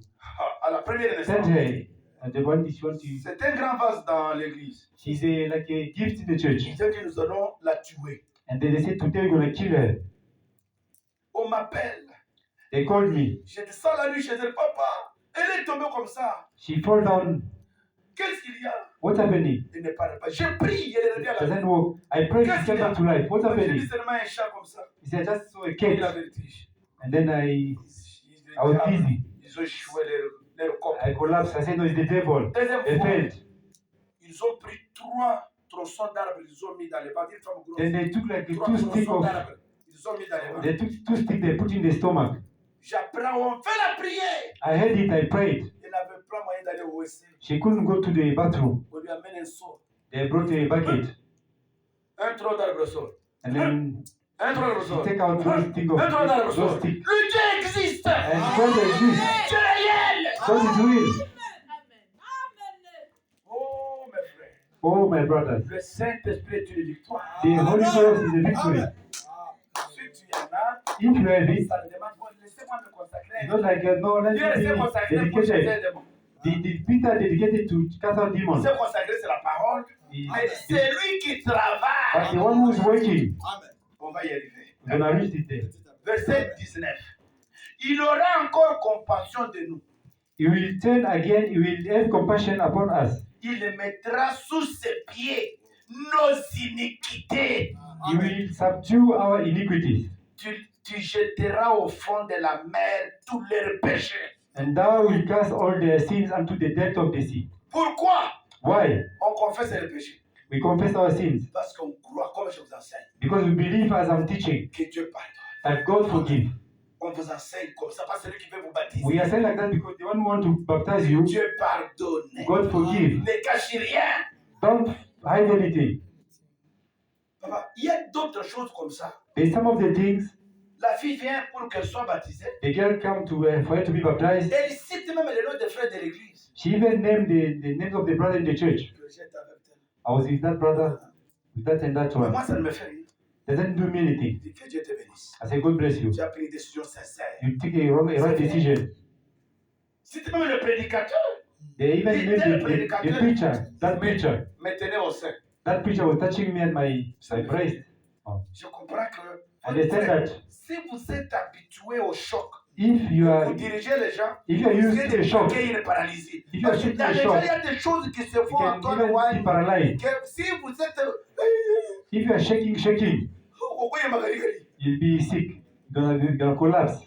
À la première send naissance. her. And they want to, C'est un grand vase dans l'église. she's like a gift in the church. Ils disent que nous allons la tuer. And they said, today we're going to kill her. On m'appelle. They called me. Je descends la nuit chez elle. Papa, elle est tombée comme ça. She fall down. Qu'est-ce qu'il y a? What's happening? Elle ne parle pas. J'ai prié, elle est revenue à la vie. Doesn't work. I prayed to come back to life. What's J'ai vu happening? seulement un chat comme ça. He said, I just saw a Et la cat. vertige. And then I was busy. Ils ont échoué leur corps. I collapsed. I said, no, it's the devil. Deuxième They fois, failed. ils ont pris 3 tronçons d'arbres, ils ont mis dans les ventres. Une femme grosse. Then they took like 3 two sticks tronçons of, d'arbres, ils ont mis dans les ventres. they took 2 sticks, they put in the stomach. J'apprends, on fait la prière. I heard it, I prayed. Il n'avait pas moyen d'aller au WC. She couldn't go to the bathroom. On lui amène un seau. They brought a bucket. Un tronc d'arbre sort. And then Un tronc d'arbre sort. she take out those sticks of Un tronc d'arbre those sort. sticks. Le Dieu existe. And God exists. Dieu est réel. God is real. Oh, mes frères. Oh, my brothers. Le Saint-Esprit est une victoire. The Holy Ghost is a victory. Si tu en as, If you have it, ça ne demande pas. Laissez-moi me consacrer. it's not like no, let Dieu s'est me be consacré pour chasser dedicated. les démons. The Peter dedicated to cast out Il demons. s'est consacré, c'est la parole. Mais c'est lui qui But travaille. the one who is working, On va y arriver. we're gonna reach it there. Verset 19. Il aura encore compassion de nous. He will turn again, he will have compassion upon us. Il mettra sous ses pieds nos iniquités. He will subdue our iniquities. Tu jetteras au fond de la mer tous leurs péchés. And thou will cast all their sins unto the depth of the sea. Pourquoi Why? on confesse les péchés? We confess our sins. Parce qu'on croit, comme je vous enseigne, Because we believe, as I'm teaching, que Dieu pardonne. that God forgive. On vous enseigne comme ça, parce que celui qui veut vous baptiser. We are saying like that because the one who want to baptize you, Dieu pardonne. God forgive. Ne cachez rien. Don't hide anything. Papa, il y a d'autres choses comme ça. There's some of the things La fille vient pour qu'elle soit baptisée. the girl come to for her to be baptized. Elle cite même les noms des frères de l'église. She even named the names of the brother in the church. Que j'étais avec elle. I was with that brother, with that and that Mais one. moi, ça ne me fait rien. Doesn't do me anything. Je dis que Dieu te bénisse. I say God bless you. Tu as pris une décision sincère. You take a right decision. Cite même le prédicateur. They even named the preacher, that preacher. Me tenait au sein. That preacher was touching me at my breast. Je comprends que Understand that si vous êtes habitué au choc, if you vous are dirigez les gens, if you are vous used risquez to de the shock, bloquer une paralysie. if you are Parce que used to dans the les gens, shock, il y a des choses qui se you font can encore even be loin. paralyzed. Que si vous êtes... If you are shaking, Oh, oui, Magali. you'll be sick. You're gonna collapse.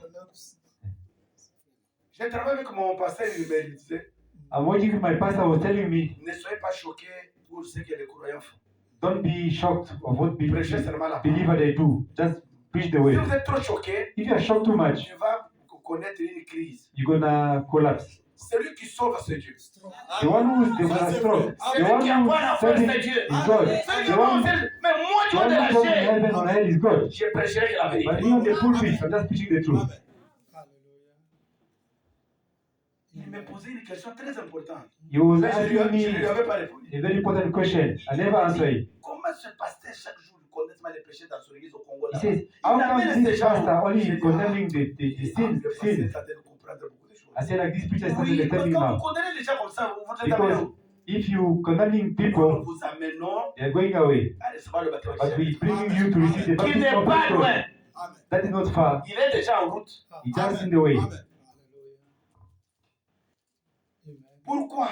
Je travaille avec mon pasteur, il me disait, I'm watching with my pastor was telling me, ne soyez pas choqués pour ce que les croyants font. don't be shocked of what Prêchez seulement la parole. believer they do. Just preach the Si word. vous êtes trop choqués, If you are shocked too much, tu vas connaître une crise. you're gonna collapse. Celui qui sauve, c'est Dieu. The one who is the strong, the Celui one qui a who pas la is force, serving c'est Dieu. is God. Celui qui The va one, au ciel, mais moi, the tu vas one de who la goes in chair. heaven on hell is God. Je prêcherai la vérité. But me on the pulpit, I'm just preaching the truth. Il m'a posé une question très importante. He was Mais je asking ne lui me avais pas répondu. a very important question. I never answer it. Comment ce pasteur, chaque jour, il connaît mal les péchés dans son église au Congo? He là-bas? says, Il how amène come ces this gens. pastor only J'ai is dit, condemning the le sins? pasteur t'a de comprendre beaucoup de choses. I said, like this preacher is Oui, started parce telling que quand vous now. condamnez les gens comme ça, vous êtes Because amenés. if you condemning Nous people, vous amenons they are going away. à recevoir le baptême. But we bringing you to receive the Qui baptism n'est of pas the loin. Spirit. That is not far. Il est déjà en route. It's just in the way. Pourquoi?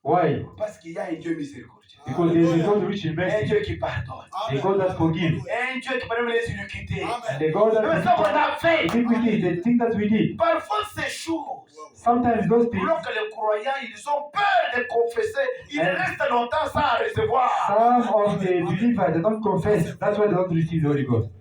Why? Parce qu'il y a un Dieu miséricordieux. Because there is a God which is Un mercy. Dieu qui pardonne. A God that forgives. Un Dieu qui pardonne les iniquités. And the God Mais ça, on that a fait. iniquity is the thing that we did. Parfois, ces choses, Sometimes those things, alors que les croyants, ils ont peur de confesser, ils restent longtemps sans recevoir. some of the believers, they don't confess. That's why they don't receive the Holy Ghost.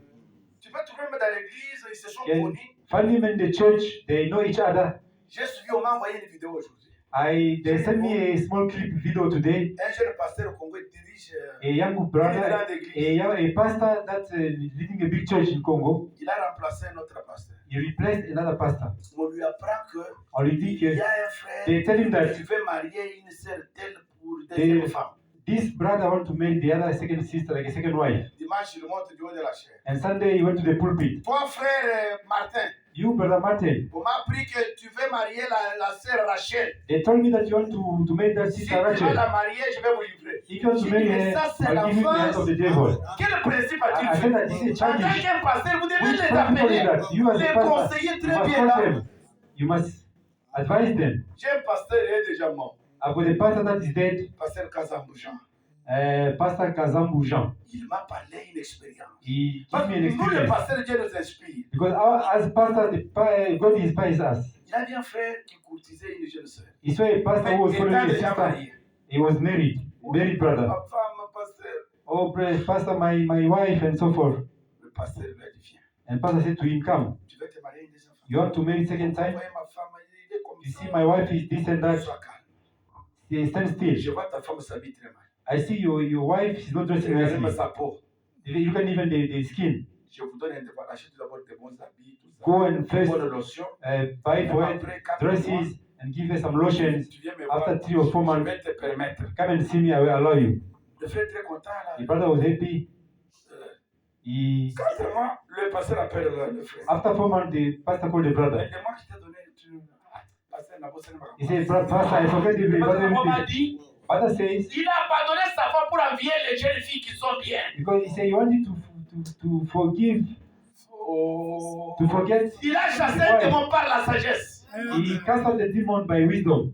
Tu peux trouver même dans l'église, ils se sont Yeah. connus. Finally, in the church, they know each other. J'ai suivi, on m'a envoyé une vidéo aujourd'hui. They sent me a small clip video today. Un jeune pasteur au Congo dirige A young une brother, grande église. a pastor that's leading a big church in Congo. Il a remplacé un autre pasteur. He replaced another pastor. On lui apprend que On lui dit il que y a un frère they tell him that qui veut marier une sœur telle pour deuxième femme. this brother want to make the other second sister like a second wife. Dimanche, il monte du haut de la chair. And Sunday he went to the pulpit. Toi, frère Martin, You, brother Martin, on m'a appris que tu veux marier la sœur Rachel. they told me that you want to make that Si sister tu vas Rachel. la marier, je vais vous livrer. If you want to J'ai marry dit, mais her, ça, c'est I'll give you the hand of the devil. Quel principe I a-t-il said fait? that this is a En tant childish. qu'un pasteur, vous devez Which les principle is appeler, that? You as a les pastor, conseiller you très must bien call là. them. You must advise them. J'ai un pasteur, il est déjà mort. I've got a pastor that is dead, Pasteur Kazamboujan. Pastor Kazambu Jean. Il m'a parlé une expérience. He Parce gave que me an nous, les experience. pasteurs, Dieu nous inspire. Because as pastor, God inspires us. Il avait un frère qui courtisait une jeune sœur. He saw a pastor who was Mais following étant a déjà sister. marié. He was married brother. Ma femme, pasteur. Oh, pastor, my wife, and so forth. Le pasteur lui a dit, viens. And pastor said to him, come. Tu veux te marier une deuxième femme? You want to marry second time? Vous voyez, ma femme, il est comme You ça. see, my wife is this and that. Sois calme. Stand Je still. vois ta femme s'habille très mal. I see your wife, she's not dressing Regardez nicely. sa peau. You can even the skin. Je vous donne un devoir. Achetez d'abord des bons habits, tout ça. Go and first Bonne lotion. buy for her Après 4 mois, dresses and give her some lotions. tu viens me voir. After 3 or 4 Je months, vais te permettre. come and see me, I will allow you. Le frère est très content là. The brother was happy. He, 4 mois, le pasteur appelle le frère. after 4 months, the pastor called the brother. Mais les mois qui t'ai donné, pasteur n'a pas besoin de He said, Pastor, I forget the brother. On m'a dit, Pastor says, il a pardonné sa femme pour envier les jeunes filles qui sont bien. because he said he wanted to forgive, Oh. to forget. Il a chassé un démon par la sagesse. He cast out the demon by wisdom.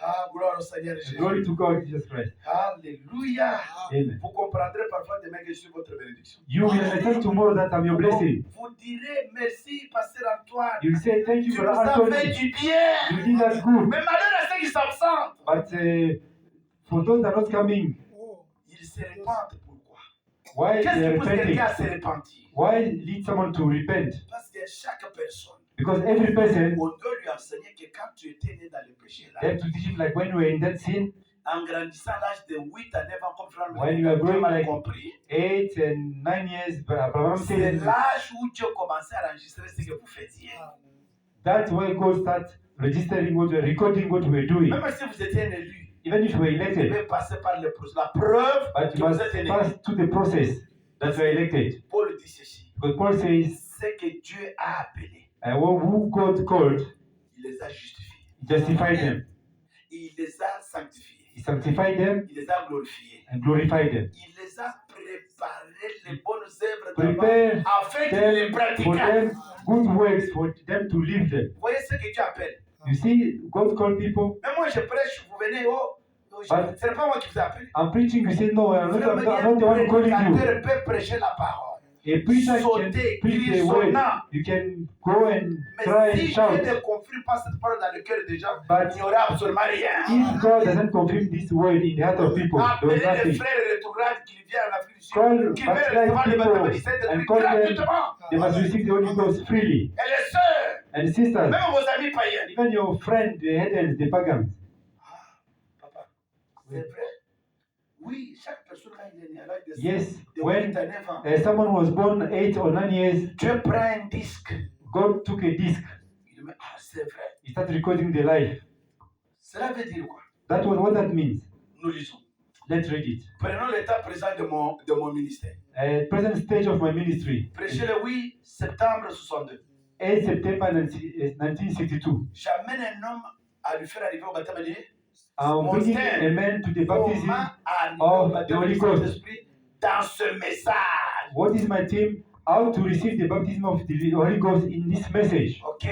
Ah, gloire au Seigneur Jésus. Glory to God, Jesus Christ. Alléluia. Amen. Vous comprendrez parfois demain que je suis votre bénédiction. You will understand tomorrow that I'm your blessing. Vous direz merci, pasteur Antoine. You'll say, thank you, Tu nous brother as fait Anthony. du bien. You did that good. Mais malheur à ceux qui s'absentent. But for those that are not coming, Ils se répandent. Pourquoi? why Qu'est-ce they are qui pousse quelqu'un à repenting? se repentir? Why lead someone to repent? Parce que chaque personne, Because every person, on doit lui enseigner que quand tu étais né dans le péché, they là, have to teach him like when you were in that sin, en grandissant à l'âge de 8 à 9 ans, comme frère When you are growing mal like- compris, 8 and 9 years, but Abraham c'est says l'âge où Dieu commençait à enregistrer ce que vous faisiez. that's where God starts registering what we're recording, what we're doing. Même si vous étiez un élu, Even if we're vous elected, devez passer par le processus. La preuve but que you vous must êtes un élu. pass to the process that we're elected. Paul dit ceci. Because Paul says, C'est que Dieu a appelé. who God called, Il les a justifiés. He justified them. Il les a sanctifiés. He sanctified them Il les a glorifiés. and glorified them. Il les a préparé les bonnes œuvres d'avant Prepare afin qu'ils les them for pratiquent. them good works for them to live them. Vous voyez ce que Dieu appelle. You see, God called people. Même moi, je prêche, vous venez, ce n'est pas moi qui vous ai appelé. I'm preaching, you say, no, I'm Frère, not the one calling you. prédicateur peut prêcher la parole. A preacher can Sauter, preach crier the son word. nom. You can go and Mais try si and Dieu shout. ne confirme pas cette parole dans le cœur des gens, But il n'y aura absolument rien. if God doesn't confirm this word in the heart of people, there Appelez is les nothing. frères rétrogrades qui viennent en Afrique du Call Sud, qui veulent backslide recevoir le baptême du people and Saint-Esprit call them. gratuitement. They must receive the Holy Ghost freely. Et les sœurs, And sisters, même vos amis païens. even your friend, the heathens, the pagans, Papa, c'est vrai. Oui, chaque personne quand il est né à l'âge de yes, 8 when à 9 ans, someone was born 8 or 9 years, Dieu prend un disque. God took a disc. Il dit, c'est vrai. He started recording the life. Cela veut dire quoi? That's what that means. Nous lisons. Let's read it. Prenons l'état présent de mon ministère. Present stage of my ministry. Prêché le 8 septembre 62. 8 September 1962. J'amène un homme à lui faire arriver au baptême de I'm Mon bringing stand. a man to the baptism. Comment arriver of au the baptême Holy du Ghost. Saint-Esprit dans ce message. What is my team? How to receive the baptism of the Holy Ghost in this message. Ok.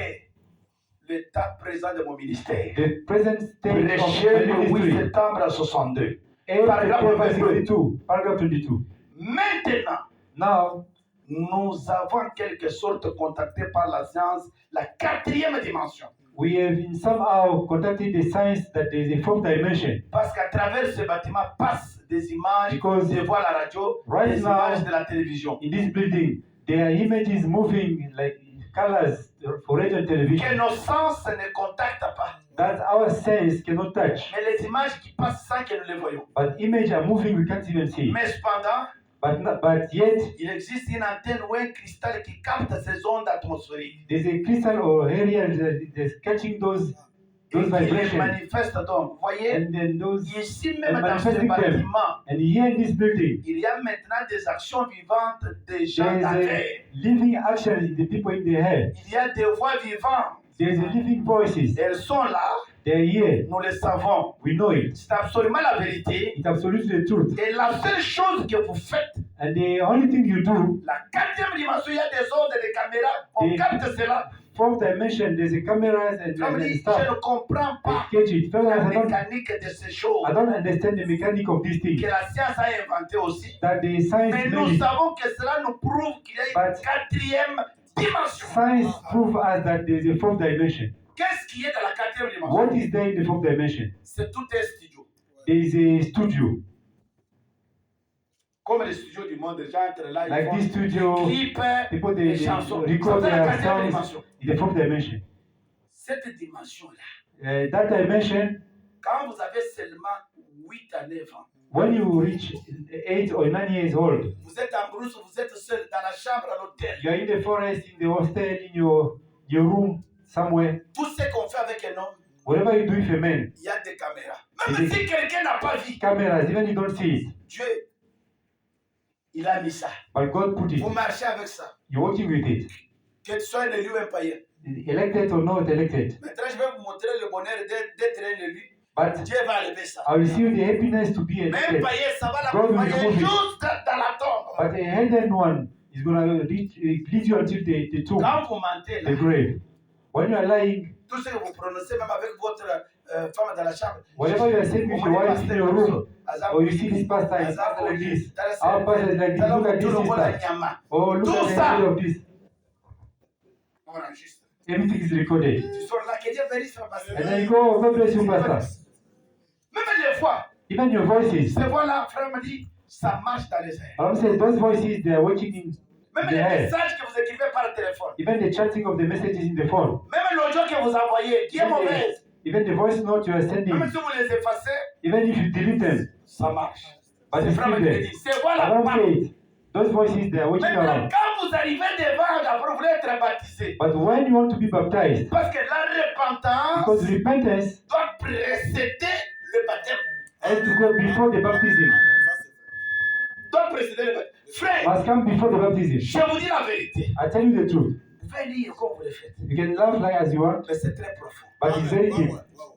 L'état présent de mon ministère. The present stage of Prêché my le 8 ministry. septembre 62. 8 Paragraphe September 22. 62. Paragraph 22. Maintenant, Now, nous avons en quelque sorte contacté par la science la 4e dimension. we have in somehow contacted the science that there is a fourth dimension. Parce qu'à travers ce bâtiment passent des images Because des voix à la radio, right des now- images de la télévision. In this building, there are images moving like colors for radio and Que television nos sens ne contactent pas. that our sense cannot touch. Mais les images qui passent sans que nous les voyons. But images are moving, we can't even see. Mais cependant, But yet, il existe une antenne ou un cristal qui capte ces ondes atmosphériques. there's a crystal or area that's catching those Et qui les vibrations. manifeste donc. Vous voyez, And then those, ici and même dans ce manifesting them. bâtiment, And here in this building, il y a maintenant des actions vivantes des gens there is derrière. a living action in the people in the head. Il y a des voix vivantes. There is a living voices. Elles sont là, They're here. nous le savons. We know it. C'est absolument la vérité. It's absolutely the truth. Et la seule chose que vous faites, And the only thing you do, la quatrième dimension, il y a des ondes et des caméras. On Et- capte cela. fourth dimension, there's a cameras and Comme dit, je stuff. ne comprends pas Catch it. Fellas, la I don't mécanique de ces choses I don't understand the mechanic of this thing. que la science a inventé aussi. That the science Mais nous made it. savons que cela nous prouve qu'il y a une But- quatrième dimension. Science prove us that there's a fourth dimension. Qu'est-ce qui est dans la quatrième dimension? What is there in the fourth dimension? C'est tout un studio. There is a studio. Comme les studios du monde, les gens entrent là, Like ils this font studio, des clips, people des they chansons. record C'est la their quatrième songs dimension. in the fourth dimension. Cette dimension-là, That dimension, quand vous avez seulement 8 à 9 ans, when you reach 8 or 9 years old, vous êtes en brousse, vous êtes seul dans la chambre à l'hôtel. you are in the forest, in the hostel, in your room, somewhere. Tout ce qu'on fait avec un homme, Whatever you do with a man, il y a des caméras. Même si quelqu'un n'a pas vu, cameras, even you don't see it. Dieu, il a mis ça. But God put it. Vous marchez avec ça. You're working with it. Que tu sois un élu ou un païen. Elected or not elected. Maintenant, je vais vous montrer le bonheur d'être un élu. But Dieu va lever ça. I will see you the happiness to be Même elected. païen, ça va God will l'accompagner remove it. juste dans la tombe. But a hidden one is going to lead you until the tomb, Quand vous mentez là, the grave. When you are lying, tout ce que vous prononcez, même avec votre femme dans la chambre. whatever you are saying with your wife in your room, or you see this pastor is pastor like this, our pastor is like this, look at this sister, or look at the head of this. On enregistre. Everything is recorded. Tu sors là, que Dieu bénisse ton pasteur. And then you go, God bless you, pastor. Même les voix, Even your voices. ces voix-là, frère me dit, ça marche dans les airs. I'm saying those voices, they are working in Même the les air. messages que vous écrivez par téléphone, Even the chanting of the messages in the phone. même l'audio que vous envoyez, qui est mauvaise, Even the voice note you are sending. même si vous les effacez, Even if you delete them. ça marche. But C'est it's frère still me there. dit, ces I voix-là don't parlent. say it. Those voices, they are working Maintenant, around. quand vous arrivez devant, après vous voulez être baptisé, But when you want to be baptized, parce que la repentance because repentance doit précéder le baptême. has to go before the baptism. Doit précéder le baptême. Frère, Must come before the baptism. je vous dis la vérité. I tell you the truth. Vous pouvez lire comme vous le faites, You can laugh like as you want, mais c'est très profond. but it's very deep.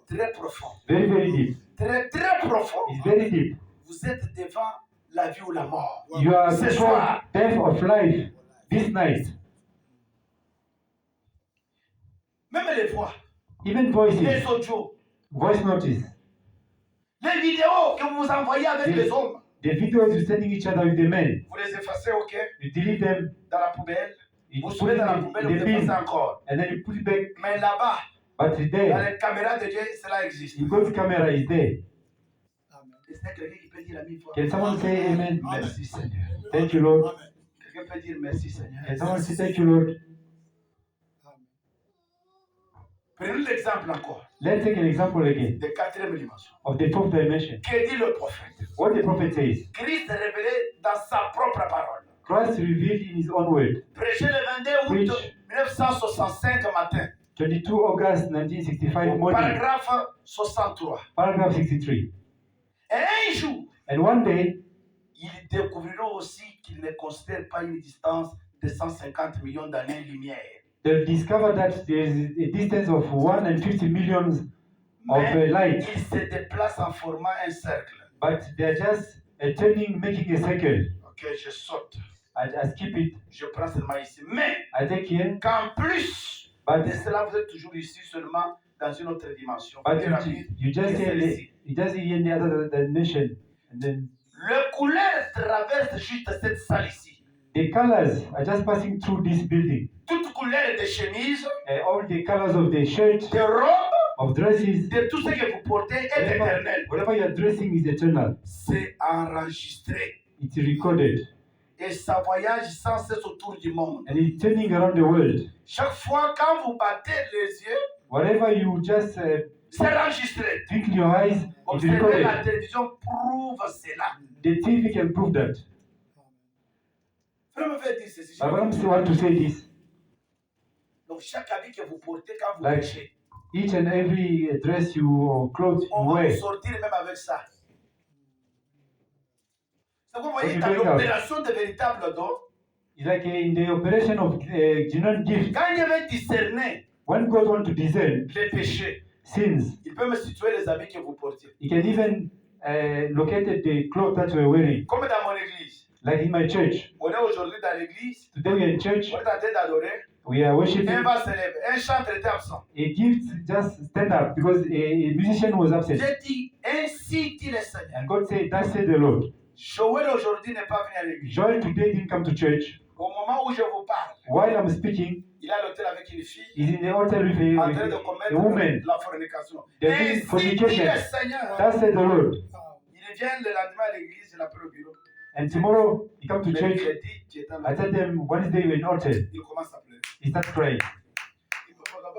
Très profond. Very, very deep. Très, très profond. It's very deep. Vous êtes devant la vie ou la mort. You are Ce before soir. death of life this night. Même les voix, Even les voices, audios, voice notice, les vidéos que vous envoyez avec les hommes, the videos you're sending each other with the men, vous les effacez, ok, you delete them, dans la poubelle. you Vous put soulevez it dans la in poubelle, the vous effacez bin, encore. and then you put it back. Mais là-bas, But dans there, les caméras de Dieu, cela existe. God's camera is there. Est-ce qu'il y a quelqu'un qui peut dire la mille fois? Can someone say amen? Merci Seigneur. Thank you, Lord. Quelqu'un peut dire merci Seigneur. Can someone say thank you, Lord? Prenons l'exemple encore Let's take an example again de quatrième dimension. of the fourth dimension. Que dit le prophète? What the prophet says. Christ révélé dans sa propre parole. Christ revealed in his own word. Prêché le 22 août 1965 matin. 22 August 1965 Au morning, paragraphe 63. paragraph 63. Et un jour, And one day, ils découvriront aussi qu'ils ne considèrent pas une distance de 150 millions d'années-lumière. they'll discover that there is a distance of 150 millions of Mais light, ils se déplacent en formant un cercle. but they're just turning, making a circle. Ok, je saute. I skip it. Je prends seulement ici. Mais I take here, qu'en plus but de cela, vous êtes toujours ici seulement dans une autre dimension. but Plus rapide you just que hear celle-ci. you just hear in the other dimension, and then Le couleur traverse juste cette salle ici. the colors are just passing through this building. Toute couleur de chemise, All the colors of the shirt, de robe, of dresses, de tout ce que vous portez est éternel. whatever you are dressing is eternal. C'est enregistré. It's recorded Et ça voyage sans cesse autour du monde. and it's turning around the world. Chaque fois quand vous battez les yeux, Whatever you just C'est enregistré. Twinkle your eyes, it's Observez, la recorded. télévision prouve cela. The TV can prove that. Frère me fait dire ceci. Abraham still want to say this. Donc, chaque habit que vous portez quand vous Like, péchez, each and every dress you or clothes you on va vous wear, sortir même avec ça. C'est vous voyez you dans bring out. l'opération de véritable don, it's like in the operation of genuine gift. quand il veut discerner When God wants to discern les péchés, sins, il peut me situer les habits que vous portez. He can even locate the clothes that you are wearing. Comme dans mon église. Like in my church. On est aujourd'hui dans l'église, Today we are in church, on est en train d'adorer, we are worshiping. un va se lever, un chanteur était absent. A gift just stand up because a musician was absent. J'ai dit, ainsi dit le Seigneur. And God said, that said the Lord. Joël aujourd'hui n'est pas venu à l'église. Joel today didn't come to church. Au moment où je vous parle, While I'm speaking, il a l'hôtel avec une fille he's in the altar with en train de a commettre woman. la fornication. They're doing Ainsi dit fornication. le Seigneur. That said the Lord. Il vient le lendemain à l'église, je l'appelle au bureau. And tomorrow he come to church. Mercredi, tu étais I là. tell them Wednesday we're in altar. Il commence à pleurer. He starts crying. Il me dit, Papa,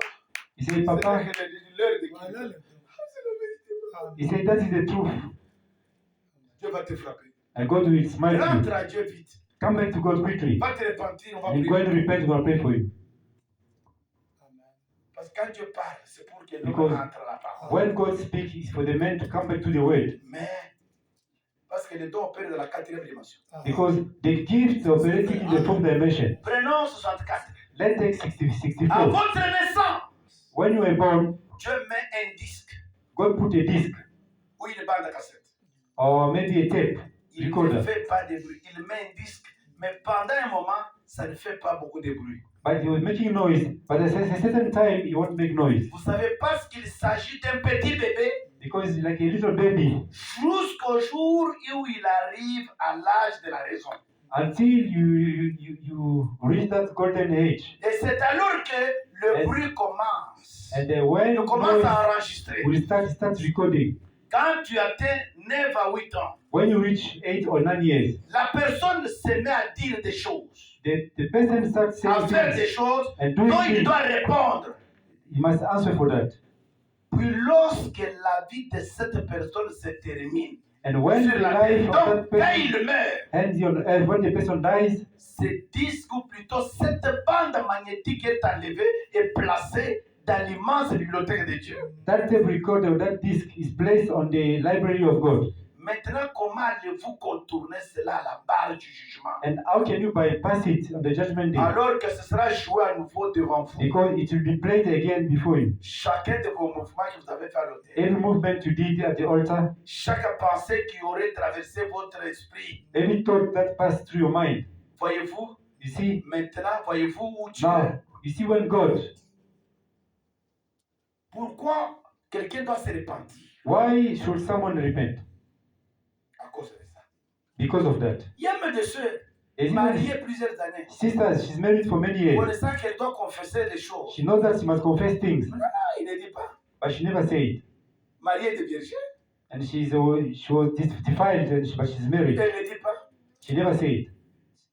He said, c'est Papa, l'heure de Voilà le c'est la vérité. he said, that is the truth. Dieu va te frapper. And God will smile to Rentre you. à Dieu vite. Come back to God quickly. Va te repentir, on va And you're going to prier. repent, we're going to pray for you. Parce que quand Dieu parle, c'est pour que l'homme Because rentre à la parole. when God speaks, it's for the man to come back to the word. Mais, parce que les dons opèrent dans la quatrième dimension. Because the gifts operating in the fourth dimension. Prenons 64. Let's take 60, À 64. votre naissance, When you were born, Dieu met un disque God put a disc ou une bande à cassette. or maybe a tape Il ne recorder. fait pas de bruit. Il met un disque, mais pendant un moment, ça ne fait pas beaucoup de bruit. But he was making noise. But at a certain time, he won't make noise. Vous savez parce qu'il s'agit d'un petit bébé Because he's like a little baby. jusqu'au jour où il arrive à l'âge de la raison. Until you reach that golden age. Et c'est alors que le And- bruit commence. And then when Il commence noise à enregistrer. will start recording. Quand tu atteins 9 à 8 ans, When you reach 8 or 9 years, la personne se met à dire des choses, the person starts à faire saying des things choses and doing dont il things. doit répondre. He must answer for that. Puis lorsque la vie de cette personne se termine And when sur the la terre, life of donc that quand person il meurt, ends on earth, when the person dies, ce disque ou plutôt cette bande magnétique est enlevée et placée dans l'immense bibliothèque de Dieu. that tape recorder or that disc is placed on the library of God. Maintenant, comment allez-vous contourner cela à la barre du jugement? And how can you bypass it on the judgment day? Alors que ce sera joué à nouveau devant vous. Because it will be played again before you. Chacun de vos mouvements que vous avez fait à l'hôtel, Every movement you did at the altar, chaque pensée qui aurait traversé votre esprit, every thought that passed through your mind. voyez-vous, You see, maintenant, voyez-vous où tu es. now, you see when God, Pourquoi quelqu'un doit se repentir? why should someone repent? À cause de ça. Because of that. Il y a même des sœurs As mariées even plusieurs années, sisters, she's married for many years. connaissant qu'elle doit confesser des choses. She knows that she must confess things, Ah, il ne dit pas. but she never say it. Mariée de vierge, And she was defiled, but she's married. elle ne dit pas. She never say it.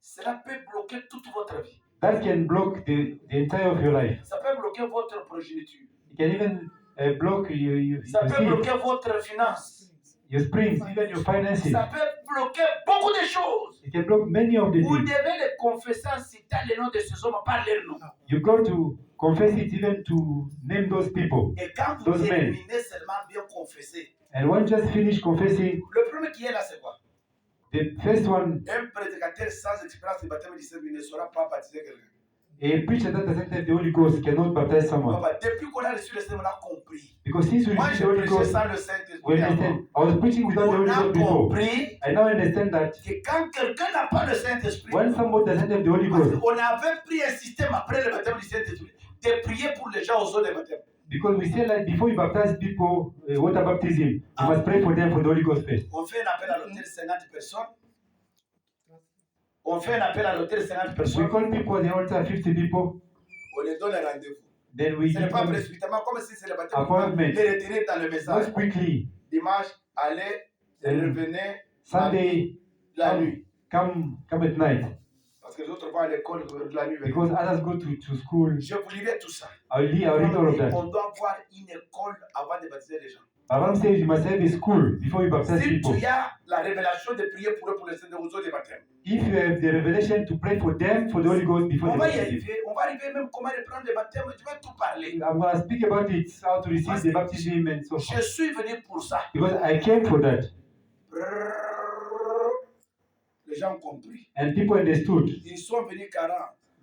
Cela peut bloquer toute votre vie. That can block the entire of your life. Ça peut bloquer votre progéniture. It can even block your Ça peut seed, bloquer votre finance. your springs, even your finances. Ça peut bloquer beaucoup de choses. It can block many of the Vous things. devez les confesser en citant les noms de ces hommes par leur nom. You got to confess it even to name those people. Et quand vous Those men. terminez seulement bien confesser, And when just finish confessing, le premier qui est là, c'est quoi? the first one, Un prédicateur sans expérience de baptême du Saint-Esprit ne saura pas baptiser quelqu'un. a preacher that doesn't have the Holy Ghost cannot baptize someone. Papa, depuis qu'on a reçu le Saint-Esprit, on a compris. Because since we Moi, received je the Holy prêchais Ghost, sans le we Saint-Esprit avant. understand. I was preaching without the On Holy a Ghost before. compris I now understand that que quand quelqu'un n'a pas le Saint-Esprit, when somebody doesn't have the Holy parce Ghost, qu'on avait pris un système après le baptême du Saint-Esprit de prier pour les gens aux eaux de baptême. because we say like before you baptize people, water baptism, you must pray for them for the Holy Ghost first. On fait un appel à l'hôtel 50 personnes. On fait un appel à l'hôtel 50 We personnes. call people at the altar, 50 people, On les donne un rendez-vous. then we Ce n'est give pas them précipitamment comme si c'est le baptême. Appointment. Les retirer dans le message. most quickly. Dimanche, allez et revenez Sunday, la nuit. come at night. Parce que les autres vont à l'école de la nuit. because others go to school. Je vous lirai tout ça. I'll read all of that. On doit avoir une école avant de baptiser les gens. Abraham says you must have a school before you baptize Si people. tu as la révélation de prier pour eux pour les eaux de baptême, If you have the revelation to pray for them for the Holy Ghost before on the va y baptism. arriver. On va arriver même comment reprendre le baptême. Je vais tout parler. I'm going to speak about it, how to receive the baptism and so Je forth. suis venu pour ça. Because I came for that. Les gens ont compris. And people understood. Ils sont venus 40.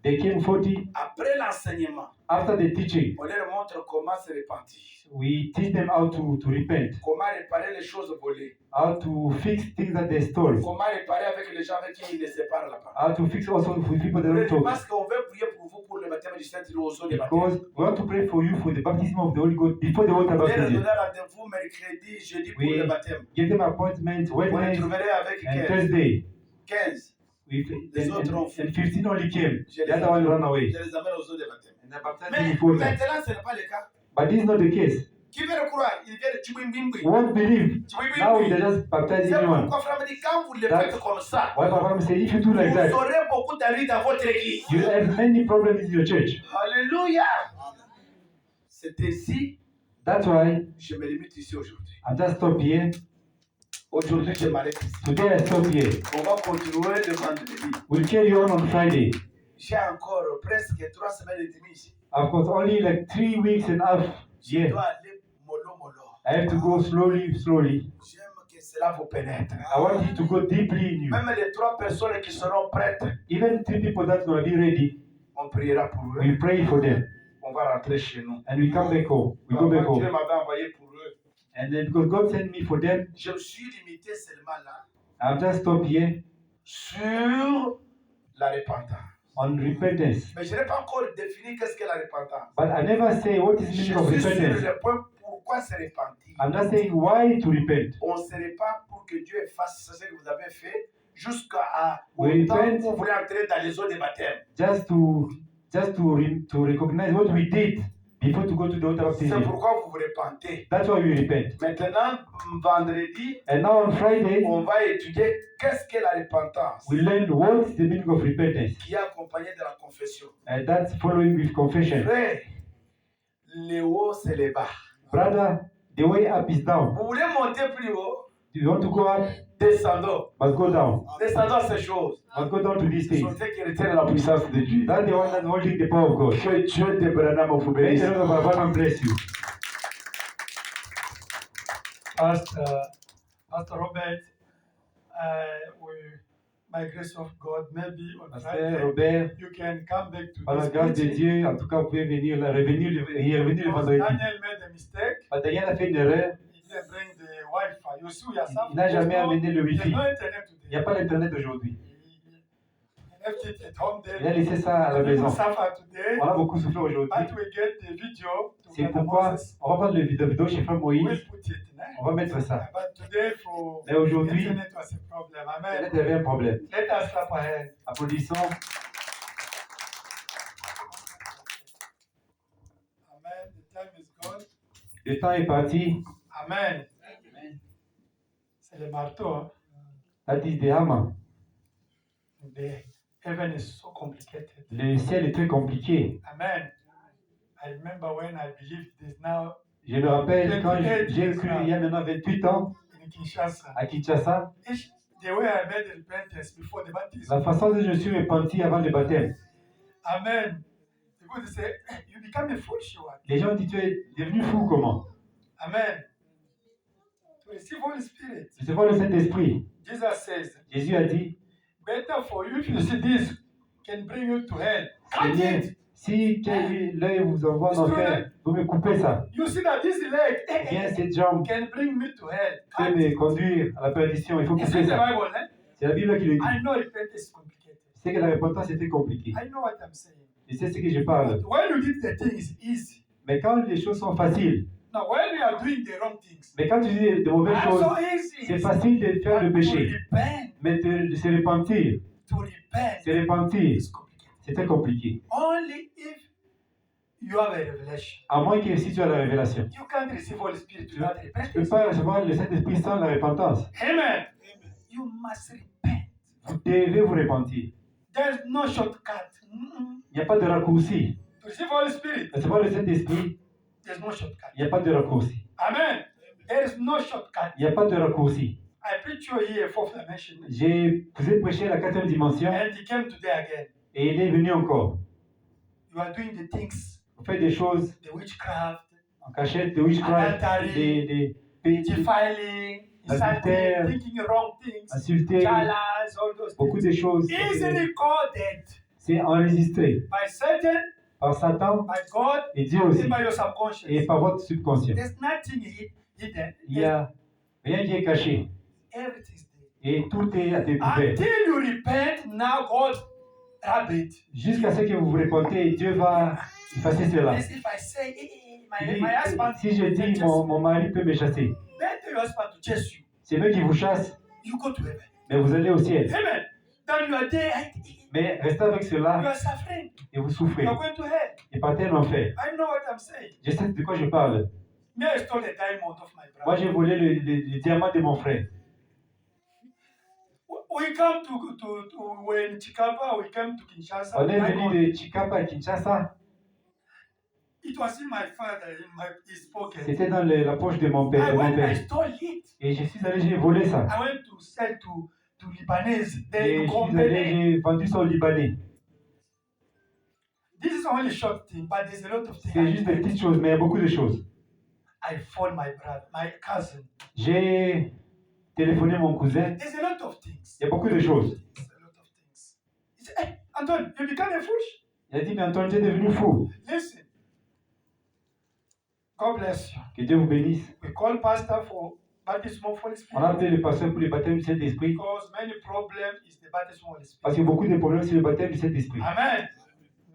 They came 40. Après l'enseignement, After the teaching, on leur montre comment se repentir. we teach them how to repent, Comment réparer les choses volées. how to fix things that they stole, Comment réparer avec les gens avec qui ils ne séparent la parole. how to fix also with people that don't talk. Parce qu'on veut prier pour vous pour le baptême du Saint-Esprit aux eaux de baptême. Because we want to pray for you for the baptism of the Holy Ghost before the water Vous allez baptism. donner rendez-vous mercredi, jeudi pour Oui. le baptême. Give them appointments Vous les Wednesday trouverez avec and 15. Thursday. 15. With, Les and, autres ont and, fait. and 15 only came. Je The other one ran away. Je les amène aux eaux de baptême. And they baptized Mais them with water. maintenant, ce n'est pas le cas. But this is not the case. Qui veut le croire? Il vient de Tchouimbimbi. We won't believe. Now they just baptize C'est anyone. pourquoi, frère, me dit, quand vous le That's faites comme ça, why Abraham said, if you do like vous that, aurez beaucoup d'amis dans votre église. you have many problems in your church. Alléluia. C'est ainsi, That's why je me limite ici aujourd'hui. I just stop here. Aujourd'hui, je m'arrête ici. Today I stop here. On va continuer le vendredi. We'll carry on Friday. J'ai encore presque 3 semaines et demie ici. I've got only like 3 weeks and a half Je here. dois aller mollo mollo. I have to go slowly. J'aime que cela vous pénètre. I want you to go deeply in you. Même les 3 personnes qui seront prêtes, Even 3 people that's going to be ready, on priera pour eux. we'll pray for them. On va rentrer chez nous. And we come back home. We go back Dieu home. m'avait envoyé pour eux. And then because God sent me for them, Je me suis limité seulement là I've just stopped here sur la repentance. on repentance. Mais je n'ai pas encore défini qu'est-ce que la repentance. But I never say what is the Je meaning of suis sur repentance. le point pourquoi se repentir. I'm not saying why to repent. On ne se répand pour que Dieu efface ce que vous avez fait jusqu'à We autant repent. que vous voulez entrer dans les eaux de baptême. Just to recognize what we did before to go to the water C'est baptism. pourquoi vous vous repentez. That's why we repent. Maintenant, vendredi, And now on Friday, on va étudier qu'est-ce que la repentance we learn what's the meaning of repentance. qui est accompagnée de la confession. And that's following with confession. Frère, le haut c'est le bas. Brother, the way up is down. Vous voulez monter plus haut? You want to go up, Descendons. must go down. Descendons ces choses. Must go down to these Ce sont things. ceux qui retiennent la puissance de Dieu. That's the one that's holding the power of God. Que Dieu de Branham vous May bénisse. the Lord of Abraham bless you. Pastor Robert, by grace of God, maybe on Pasteur Friday, Robert, you can come back to par la this grâce de meeting. Dieu, en tout cas, vous pouvez venir, il est revenu le Because vendredi. Daniel made a mistake. But Daniel a fait une erreur. He didn't bring the Wi-Fi. You see yourself. Il n'a jamais amené le There's Wi-Fi. no internet Il n'y a today. pas d'internet aujourd'hui. He left it at home there. Il a laissé ça à la People maison. suffer today. On a beaucoup souffert aujourd'hui. But we get the video to C'est Brother pourquoi Moses. on va prendre le vidéo chez Frère Moïse. We'll put it. On va mettre ça. But today for Mais aujourd'hui, internet was a problem. Amen. il y avait un problème. Let us clap our hands. Applaudissons. Amen. The time is gone. Le temps est parti. Amen. C'est le marteau. Hein? That is the hammer. The heaven is so complicated. Le ciel est très compliqué. Amen. I remember when I believed this now Je me rappelle quand j'ai cru il y a maintenant 28 ans in Kinshasa. à Kinshasa, The way I made the repentance before the baptism. la façon dont je suis repenti avant le baptême. Amen. People they say, you become a fool, Shiwa. Les gens disent, tu es devenu fou comment? Amen. To receive Holy Spirit. Recevoir le Saint-Esprit. Jesus says, Jésus a dit, better for you if you see this can bring you to hell. Cut Seigneur, it. si l'œil vous envoie en enfer, vous me coupez ça. You see that this leg Bien, cette jambe can bring me to hell. peut Cut me it. conduire à la perdition. Il faut It's couper in the ça. Bible, eh? C'est la Bible qui le dit. I know repentance is complicated. Je sais que la repentance était compliquée. I know what I'm saying. Je sais ce que je parle. But when you did the thing, it's easy. Mais quand les choses sont faciles, Now, when you are doing the wrong things, mais quand tu dis de mauvaises it's choses, so easy. c'est facile de faire le But péché. to repent, Mais de se repentir, to repent se repentir, is complicated. c'est très compliqué. Only if you have a revelation. À moins que si tu as la révélation. You can't receive Holy Spirit without Tu ne peux repentance. pas recevoir le Saint-Esprit sans la repentance. Amen. You must repent. Vous devez vous repentir. There's no shortcut. Mm-mm. Il n'y a pas de raccourci. To receive Holy Spirit, Recevoir le Saint-Esprit, there's no shortcut. il n'y a pas de raccourci. Amen. There is no shortcut. Il n'y a pas de raccourci. I preach you here fourth dimension, Vous ai prêché la 4e dimension and he came today again. et il est venu encore. You are doing the things, On fait des choses the witchcraft, en cachette, de witchcraft, adultery, des defiling, Adultère, insulting, thinking wrong things, insulter, jealous, all those beaucoup things. de choses. Is recorded C'est enregistré by Satan, par Satan by God, et Dieu aussi, and by your subconscious. et par votre subconscient. There's nothing hidden. Il n'y a rien qui est caché Everything's there. et tout est à découvert. Until you repent, now God rub it. Jusqu'à ce que vous vous répondez, Dieu va effacer cela. As if I say, Il my dit, husband, si je dis mon mari peut me chasser, better your husband to chase you. c'est mieux qu'il vous chasse, You go to heaven. mais vous allez au ciel. Amen. Then you are there, Mais restez avec you cela are suffering. et vous souffrez. You are going to hell. Et partez en enfer. I know what I'm saying. Je sais de quoi je parle. Me, I stole the diamond of my Moi, brother. j'ai volé le diamant de mon frère. We come to we're in Chikapa, we came to Kinshasa. On est My God, venu de Chikapa à Kinshasa. it was in my father, his pocket. C'était dans la poche de mon père. I De mon went, I père. stole it. Et je suis allé, j'ai volé ça. I went to sell to Libanese. Et They je suis compare. allé, j'ai vendu ça au Libanais. This is only short thing, but there's a lot of C'est things. juste des petites choses, mais il y a beaucoup de choses. I phoned my brother, my cousin. J'ai téléphoné mon cousin. There's a lot of things. Il y a beaucoup de choses. There's a lot of things. He said, hey, Anton, you become a foolish? Il a dit, mais Antoine, tu es devenu fou. Listen. God bless you. Que Dieu vous bénisse. We call pastor for baptism of Holy On a Spirit appelé le pasteur pour le baptême du Saint-Esprit. because many problems is the baptism of Holy Parce Spirit. qu'il y a beaucoup de problèmes sur le baptême du Saint-Esprit. Amen.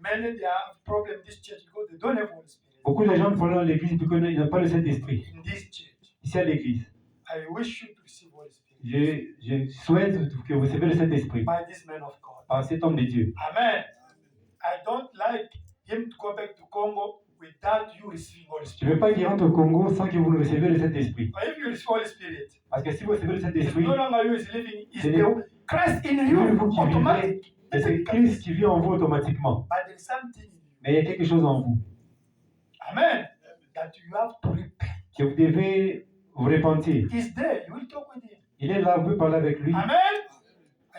Many they have problem in this church because they don't have Holy Spirit. Beaucoup de gens ont problème dans l'église parce qu'ils n'ont pas le Saint-Esprit. In this church, Ici à l'église. I wish you to receive Holy Spirit Je souhaite que vous recevez le Saint-Esprit by this man of God. par cet homme de Dieu. Amen. I don't like him to go back to Congo without you receiving Holy Je ne veux Spirit. pas qu'il rentre au Congo sans que vous ne recevez le Saint-Esprit. But if you receive Holy Spirit, Parce que si vous recevez le it's Saint-Esprit, no longer you is living, it's c'est the Christ in c'est you vous qui automatic. vivez, mais c'est Christ qui vit en vous automatiquement. But there is something in you. Mais il y a quelque chose en vous Amen. That you have to repent. que vous devez vous repentir. He's there. You will talk with him. Il est là, vous pouvez parler avec lui. Amen.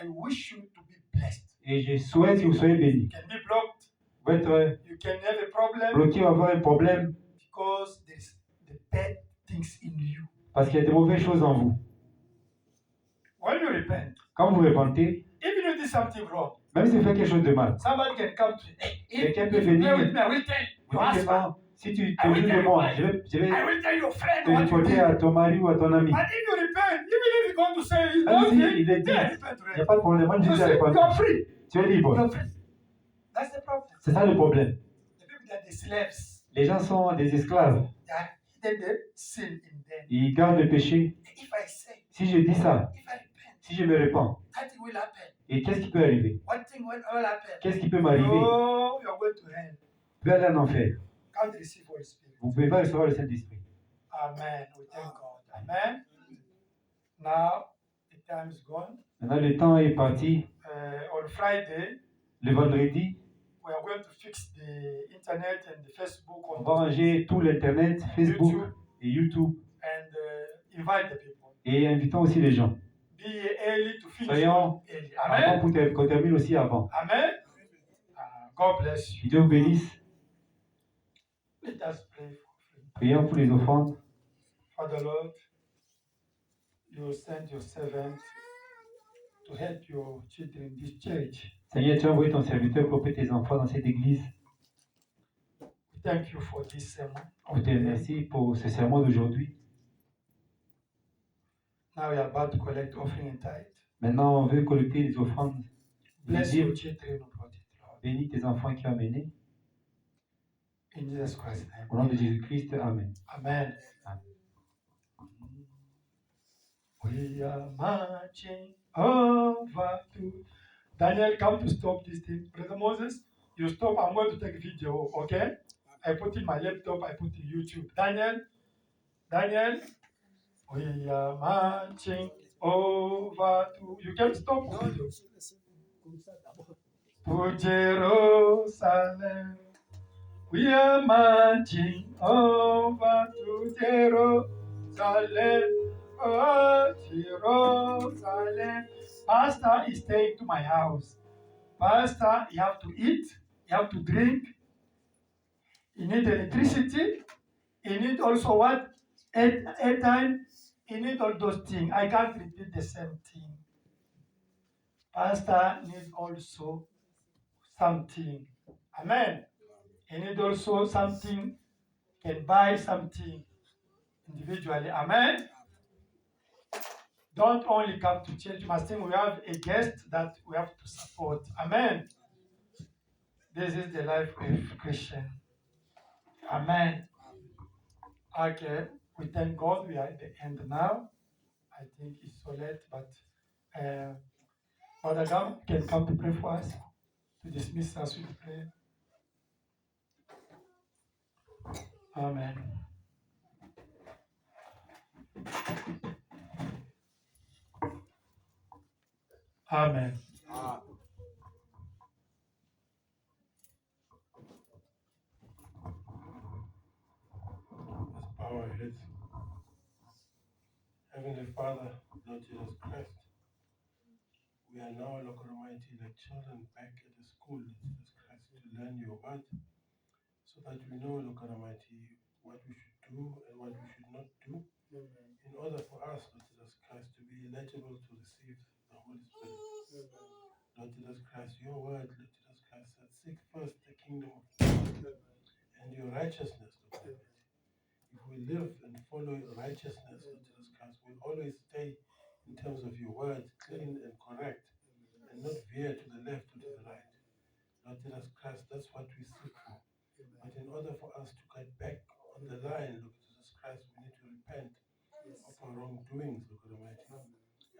I wish you to be blessed. Et je souhaite que vous soyez bénis. You can be blocked. Vous être You can have a problem bloqué ou avoir un problème because there is the bad things in you. parce qu'il y a de mauvaises choses en vous. When you repent, Quand vous repentez, even if you do something wrong, même si vous faites quelque chose de mal, somebody can come to you. Hey, if quelqu'un peut you play venir. with me, I will tell vous your dites que husband. non, si tu te joues de moi, je vais I will tell your friend te what you reporter did. à ton mari ou à ton ami. But if you repent, even if you're going to say it's Même si nothing, il est dit, yeah, il repent n'y a already. pas de problème, moi je You dis à say répondre. you're free. Tu es libre. You're free. That's the problem. C'est ça le problème. The people that are slaves, Les gens sont des esclaves. they are hidden the sin in them. Ils gardent le péché. If I say, Si je dis ça, if I repent, si je me répands, that will happen. et qu'est-ce qui peut arriver? What thing will happen? Qu'est-ce qui peut m'arriver? Oh, you're going to hell. Je vais aller en enfer. Can't receive Holy Spirit. Vous ne pouvez pas recevoir le Saint-Esprit. Amen. We thank God. Amen. Now the time is gone. Maintenant, le temps est parti. On Friday, Le vendredi, we are going to fix the internet and the Facebook on on va ranger tout l'Internet, Facebook et YouTube. and invite the people. Et invitons aussi les gens. Be early to finish Soyons early. avant Amen. pour qu'on termine aussi avant. Amen. God bless Que you. Dieu vous bénisse. Let us pray. Prions pour les offrandes. Father Lord, you sent your servant to help your children in this church. Seigneur, tu as envoyé ton serviteur pour aider tes enfants dans cette église. We thank you for this sermon. On te remercie pour ce sermon d'aujourd'hui. Now we are about to collect offering and tithe. Maintenant, on veut collecter les offrandes. Bless Dieu, your children, who brought it, Lord. bénis tes enfants qui ont amené. In Jesus Christ's name. Au nom de Jésus-Christ, Amen. Amen. Amen. We are marching over to Daniel. Come to stop this thing, Brother Moses. You stop. I'm going to take video. Okay? I put in my laptop. I put in YouTube. Daniel. We are marching over to. You can stop the video. to Jerusalem. We are marching over to Jerusalem. Oh, Jerusalem. Pastor is staying to my house. Pastor, you have to eat, you have to drink, you need electricity, you need also what? Airtime, you need all those things. I can't repeat the same thing. Pastor need also something. Amen. You need also something, can buy something individually. Amen. Don't only come to church. You must think we have a guest that we have to support. Amen. This is the life of Christian. Amen. Okay. We thank God we are at the end now. I think it's so late, but Father God can come to pray for us, to dismiss us with prayer. Amen. Amen. Let's bow our heads. Heavenly Father, Lord Jesus Christ, we are now, Lord God Almighty, like children back at the school, Lord Jesus Christ, to learn your word, so that we know, Lord God Almighty, what we should do and what we should not do, in order for us, Lord Jesus Christ, to be eligible to receive the Holy Spirit. Lord Jesus Christ, your word, Lord Jesus Christ, said, seek first the kingdom of God and your righteousness, Lord God Almighty. If we live and follow righteousness, Lord Jesus Christ, we'll always stay in terms of your word, clean and correct, and not veer to the left or to the right. Lord Jesus Christ, that's what we seek for. But in order for us to get back on the line, Lord Jesus Christ, we need to repent of our wrongdoings, Lord God Almighty,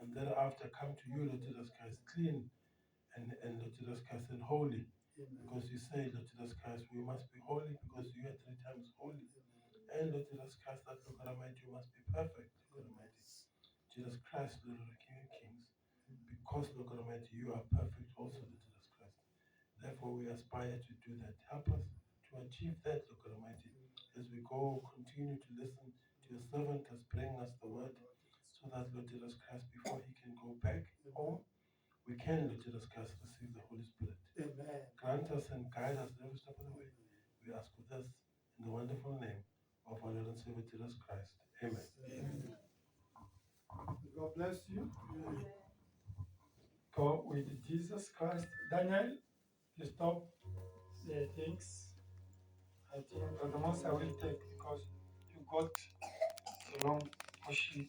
and thereafter come to you, Lord Jesus Christ, clean and Lord Jesus Christ, and holy. Because you say, Lord Jesus Christ, we must be holy because you are 3 times holy. And Lord Jesus Christ, that Lord God Almighty, you must be perfect, Lord God Almighty. Jesus Christ, Lord of the King of Kings. Because, Lord God Almighty, you are perfect also, Lord Jesus Christ. Therefore, we aspire to do that. Help us to achieve that, Lord God Almighty, as we go, continue to listen to your servant as bring us the word, so that, Lord Jesus Christ, before he can go back home, we can, Lord Jesus Christ, receive the Holy Spirit. Amen. Grant us and guide us every step of the way. We ask for this in the wonderful name of our Lord and Savior Jesus Christ. Amen. Amen. God bless you. Go with Jesus Christ. Daniel, you stop the things. I think Brother Moses will take because you got a long pushing.